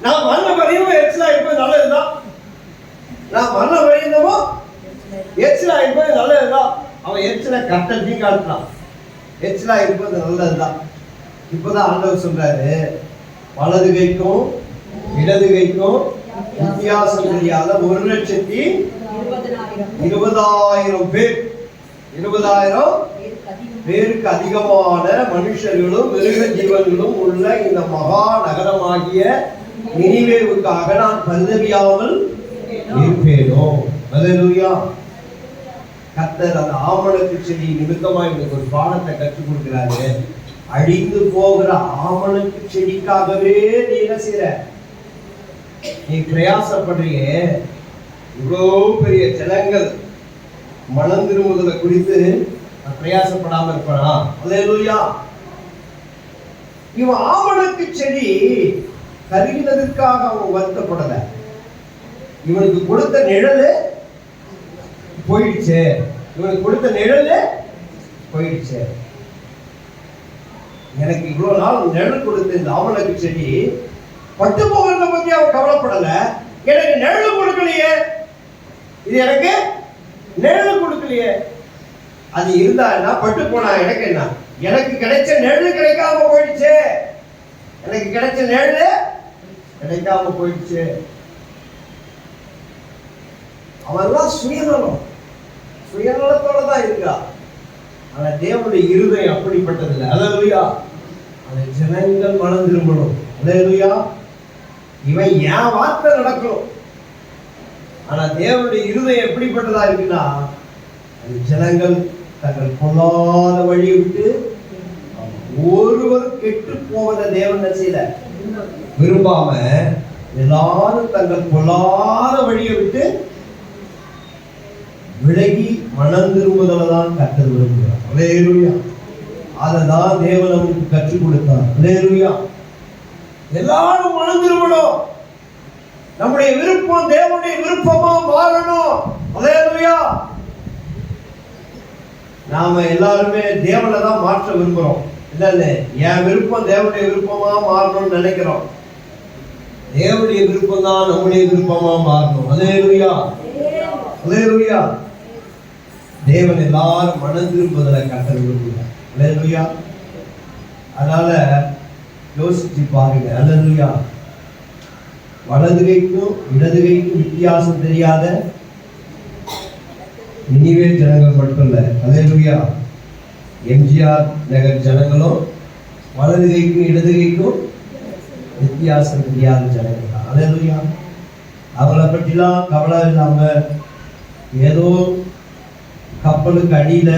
நான் மரண வரையும் எரிச்சலா இருப்பது நல்லதுதான். நான் மரண வரையந்தமோ எரிச்சலா இருப்பது நல்லதுதான். அவன் எரிச்சலை கட்டத்தையும் காட்டுறான். எரிச்சலா இருப்பது நல்லதுதான். இப்பதான் ஆண்டவர் சொல்றாரு, வலது கைக்கும் இடது கைக்கும் வித்தியாசம் தெரியாத 1,20,000 பேர், 20,000 பேருக்கு அதிகமான மனுஷர்களும் மிருக ஜீவன்களும் உள்ள இந்த மகா நகரமாகிய நினிவேவுக்காக நான் பரிதபியாமல் இருப்பேனோ. அல்லேலூயா. கர்த்தர் அந்த ஆமணக்கு செடி நிமித்தமா எனக்கு ஒரு பாடத்தை கற்றுக் கொடுக்கிறாரு. அழிந்து போகிற ஆமணக்கு செடிக்காகவே நீ என்ன செய்ற, நீ பிரயாசப்படுறியே. இவ்வளோ பெரிய ஜனங்கள் மனம் திரும்புதலை குறித்து பிரயாசப்படாம இருப்பானா? அல்லேலூயா. இவன் ஆமணக்கு செடி கருகினதற்காக அவன் வருத்தப்படல. இவனுக்கு கொடுத்த நிழலு போயிடுச்சு, இவனுக்கு கொடுத்த நிழலு போயிடுச்சு. எனக்கு இவ்வளவு நாள் நிழல் கொடுத்த இந்த ஆமணக்கு செடி பட்டு போகிறத பத்தி அவன் கவலைப்படல. எனக்கு நிழல் கொடுக்கலையே, இது எனக்கு நிழல் கொடுக்கலையே. அது இருந்தா என்ன, பட்டு போனா எனக்கு என்ன, எனக்கு கிடைச்ச நிழல் கிடைக்காம போயிடுச்சு, எனக்கு கிடைச்ச நிழல் கிடைக்காம போயிடுச்சு. அவெல்லாம் சுயநலத்தோட தான் இருக்கா. ஆனா தேவனுடைய இருதயம் அப்படிப்பட்டது இல்லை. அல்லேலூயா. அந்த ஜனங்கள் மனம் திரும்பணும். அல்லேலூயா. இவன் என் வார்த்தை நடக்கணும். ஆனா தேவனுடைய இருதயம் எப்படிப்பட்டதா இருக்குன்னா, அந்த ஜனங்கள் தங்கள் பொல்லாத வழியை விட்டு ஒருவர் கெட்டு போவதை தேவன் செய்யல விரும்பாம, எல்லாரும் தங்கள் பொல்லாத வழியை விட்டு விலகி மனம் திரும்புதலை தான் கர்த்தர் விரும்புகிறார். அல்லேலூயா. அததான் தேவன் அவனுக்கு கற்றுக் கொடுத்தார். அல்லேலூயா. எல்லாரும் மனம் திரும்பணும். நம்முடைய விருப்பம் தேவனுடைய விருப்பமா மாறணும். அல்லேலூயா. நாம எல்லாருமே தேவனை தான் மாற்ற விரும்புறோம். இல்ல, என் விருப்பம் தேவனுடைய விருப்பமா மாறணும்னு நினைக்கிறோம். தேவனுடைய விருப்பம் தான் நம்முடைய விருப்பமா மாறணும். அல்லேலூயா. அல்லேலூயா. தேவன் எல்லாரும் மனம் திரும்புதலை கர்த்தர் விரும்புகிறார். அல்லேலூயா. அதனால யோசிச்சு பாருங்க. அல்லேலூயா. வலது கைக்கும் இடது கைக்கும் வித்தியாசம் தெரியாத நினிவே ஜனங்கள் மட்டும் இல்ல, அல்லேலூயா, எம்ஜிஆர் நகர் ஜனங்களும் வலது கைக்கும் இடது கைக்கும் வித்தியாசம் தெரியாத ஜனங்கள் தான். அல்லேலூயா. அவளை பற்றிலாம் கவலை இல்லாம ஏதோ கப்பலுக்கு அடியில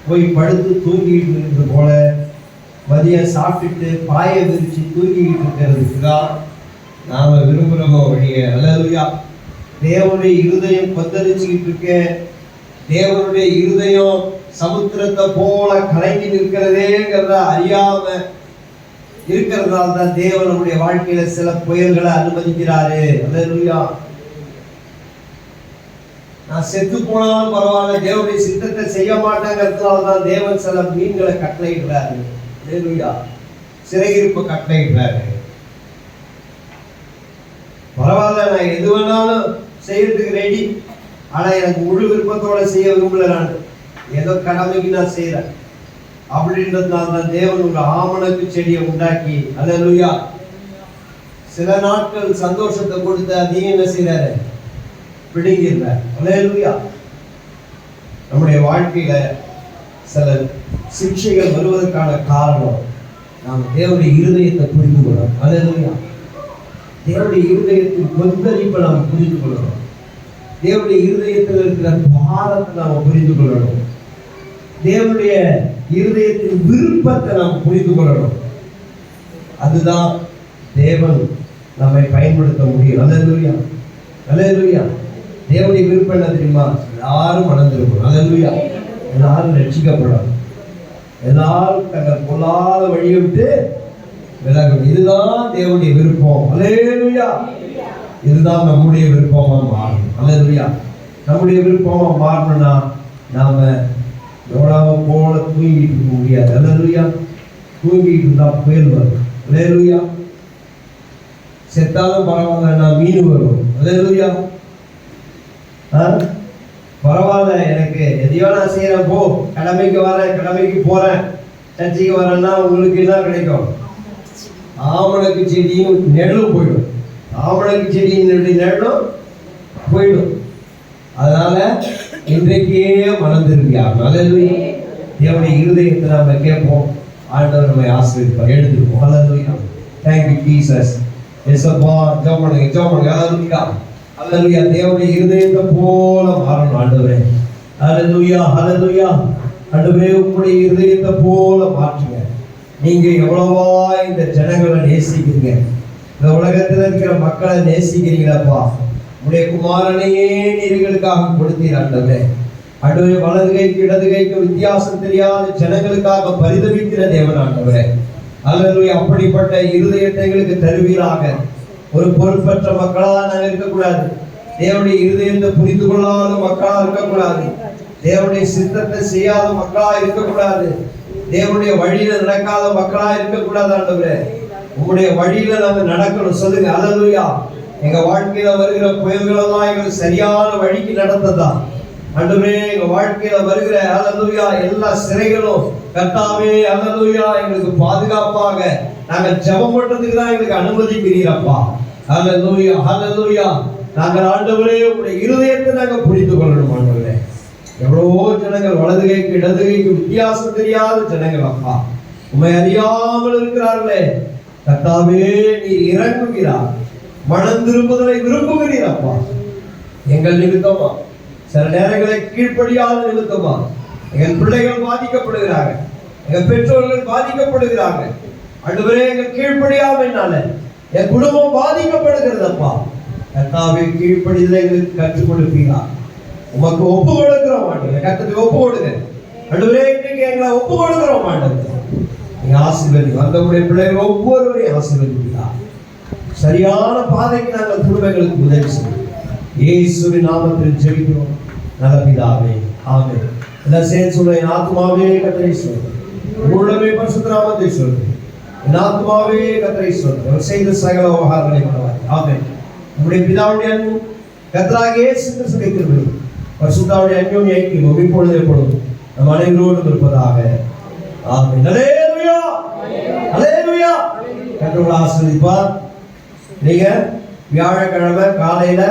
போய் படுத்து தூங்கிட்டு இருக்கிறது போல மதியம் சாப்பிட்டுட்டு பாய விரிச்சு தூங்கிட்டு இருக்கிறதுக்கு தான் நாம விரும்புகிறோமோ வழிய. அல்லேலூயா. தேவனுடைய இருதயம் கொந்தளிச்சுக்கிட்டு இருக்க, தேவனுடைய இருதயம் சமுத்திரத்தை போல கலங்கி நிற்கிறதேங்கிறத அறியாம இருக்கிறதுனால தான் தேவன் நம்முடைய வாழ்க்கையில சில புயல்களை அனுமதிக்கிறாரு. அல்லேலூயா. நான் செத்து போனாலும் பரவாயில்ல, தேவனுடைய சித்தத்தை செய்ய மாட்டேங்கிறதுனால தான் தேவன் சில மீன்களை கட்டளையிடுறாரு. அல்லேலூயா. சிறையிருப்பு கட்டளையிடுறாரு. பரவாயில்ல, நான் எது வேணாலும் செய்யறதுக்கு ரெடி, ஆனா எனக்கு முழு விருப்பத்தோட செய்ய விரும்பல. நான் ஏதோ கடமைக்கு நான் செய்யறேன். அப்படின்றதுனால தான் தேவன் ஒரு ஆமணக்கு செடியை உண்டாக்கி, அல்லேலூயா, சில நாட்கள் சந்தோஷத்தை கொடுத்து அதையும் என்ன செய்யறாரு, பிடுங்கிறார். அல்லேலூயா. நம்முடைய வாழ்க்கையில சில சிக்ஷைகள் வருவதற்கான காரணம் நாம் தேவனுடைய இருதயத்தை புரிந்து கொள்ளணும். அல்லேலூயா. தேவனுடைய இருதயத்தின் கொந்தளிப்பை நாம் புரிந்து கொள்ளணும். தேவனுடைய இருதயத்தில் இருக்கிற பாரத்தை நாம் புரிந்து கொள்ளணும். தேவனுடைய இருதயத்தின் விருப்பத்தை நாம் புரிந்து கொள்ளணும். அதுதான் தேவன் நம்மை பயன்படுத்த முடியும். அல்லேலூயா, அல்லேலூயா. தேவனுடைய விருப்பம் என்ன தெரியுமா? எல்லாரும் மனந்திருக்கணும். அல்லேலூயா. எல்லாரும் ரட்சிக்கப்படணும். எல்லாரும் தங்கள் பொல்லாத வழியை விட்டு விலகணும். இதுதான் தேவனுடைய விருப்பம். அல்லேலூயா. இதுதான் நம்முடைய விருப்பமா மாறணும். அல்லேலூயா. நம்முடைய விருப்பமா மாறணும்னா நாம எவ்வளவு போல தூங்கிட்டு இருக்க முடியாது. அல்லேலூயா. தூங்கிட்டு இருந்தா புயல் வரும். அல்லேலூயா. செத்தாலும் பரவாயில்ல, மீன் வரும். அல்லேலூயா. பரவாயில்ல, எனக்கு எதையோ நான் செய்யறேன், போ, கடமைக்கு வரேன், கடமைக்கு போறேன், சர்ச்சைக்கு வரேன்னா உங்களுக்கு என்ன கிடைக்கும்? ஆமணக்கு செடியும் நெடும் போயிடும். ஆமணக்கு செடியின் நெடும் போயிடும். அதனால இன்றைக்கே மனம் திரும்பியாகும். அல்லேலூயா. தேவனுடைய இருதயத்தை நம்ம கேட்போம், ஆண்டவர் நம்மை ஆசீர்வதிப்பார். எழுந்திருப்போம். அல்லேலூயா. Thank you Jesus. எஸ்அப்பா, ஜெபம் பண்ணுங்க, ஜெபம் பண்ணுங்க. அல்லேலூயா, அல்லேலூயா. தேவனுடைய இருதயத்தை போல மாறணும் ஆண்டவரே. அல்லேலூயா, அல்லேலூயா. ஆண்டவரே, உங்களுடைய இருதயத்தை போல மாற்றுங்க. நீங்க எவ்வளவா இந்த ஜனங்களை நேசிக்கிறீங்க, இந்த உலகத்தில் இருக்கிற மக்களை நேசிக்கிறீங்களப்பா. உடைய குமாரனையே நீர்களுக்காக கொடுத்தீர் ஆண்டவரே. ஆண்டவரே, வலது கைக்கு இடது கைக்கு வித்தியாசம் தெரியாத ஜனங்களுக்காக பரிதவிக்கிற தேவன் ஆண்டவரே. அல்லேலூயா. அப்படிப்பட்ட இருதயத்தை எங்களுக்கு தருவீராக. ஒரு பொறுப்பற்ற மக்களா நாங்கள் இருக்கக்கூடாது. தேவனுடைய இருதயத்தை புரிந்து கொள்ளாத மக்களா இருக்கக்கூடாது. தேவனுடைய சித்தத்தை செய்யாத மக்களா இருக்கக்கூடாது. தேவனுடைய வழியில நடக்காத மக்களா இருக்கக்கூடாது ஆண்டவரே. உங்களுடைய வழியில நாங்க நடக்கணும். சொல்லுங்க. அல்லேலூயா. எங்க வாழ்க்கையில வருகிற புயல்களெல்லாம் எங்களுக்கு சரியான வழிக்கு நடத்ததான் ஆண்டவரே. எங்க வாழ்க்கையில வருகிற அல்லேலூயா எல்லா சிறைகளும் கர்த்தாவே அல்லேலூயா எங்களுக்கு பாதுகாப்பாக நாங்கள் ஜெபம் பண்றதுக்கு தான் எங்களுக்கு அனுமதிக்கிறீரப்பா. அல்லேலூயா, அல்லேலூயா. நாங்கள் ஆண்டவரே உங்களுடைய இருதயத்தை நாங்கள் புரிந்து கொள்ளணும் ஆண்டவரே. எவ்வளவோ ஜனங்கள் வலது கைக்கு இடது கைக்கு வித்தியாசம் தெரியாத ஜனங்கள் அப்பா, உண்மை அறியாமல் இருக்கிறார்களே. கர்த்தாவே, நீர் இறங்குகிறார், மனம் திரும்புதலை விரும்புகிறீர் அப்பா. எங்கள் நிமித்தமா, சில நேரங்களை கீழ்ப்படியாத நிமித்தமா எங்கள் பிள்ளைகள் பாதிக்கப்படுகிறாங்க, எங்கள் பெற்றோர்கள் பாதிக்கப்படுகிறாங்க ஆண்டவரே. எங்கள் கீழ்ப்படியாமைனால என் குடும்பம் பாதிக்கப்படுகிறதப்பா. கர்த்தாவே, கீழ்ப்படிதலை எங்களுக்கு கற்றுக் கொடுப்பீங்களா? உமக்கு ஒப்பு கொடுக்கிறோம் ஆண்டவரே. கர்த்தருக்கு ஒப்பு கொடுங்க ஆண்டவரே. இன்றைக்கு எங்களை ஒப்பு கொடுக்கிறோம் ஆண்டவரே. நீங்க ஆசீர்வதி வந்தவுடைய பிள்ளைகள் ஒவ்வொருவரையும் ஆசீர்வதிப்பீங்களா? சரியான பாதைக்கு நாங்கள் குடும்பங்களுக்கு உதவி செய்வோம். இயேசுவின் நாமத்தில் ஜெபிக்கிறோம் நல்ல பிதாவே, ஆமென். எல்லாம் சேர்ந்து சொல்ல, என் ஆத்துமாவே கர்த்தரை ஸ்தோத்திரி, உள்ளமே பரிசுத்த நாமத்தை ஸ்தோத்திரி, என் ஆத்துமாவே கர்த்தரை ஸ்தோத்திரி, அவர் செய்த சகல உபகாரங்களை மறவாதே. ஆமென். நம்முடைய பிதாவுடைய அன்பும் கர்த்தராகிய இயேசு கிறிஸ்துவின் கிருபையும் பரிசுத்தாவுடைய அன்பும் ஐக்கியமும் இப்பொழுது எப்பொழுதும் நம் அனைவரோடும் இருப்பதாக. ஆமென். அல்லேலூயா, அல்லேலூயா. கர்த்தர் உங்களை ஆசீர்வதிப்பார். நீங்க வியாழக்கிழமை காலையில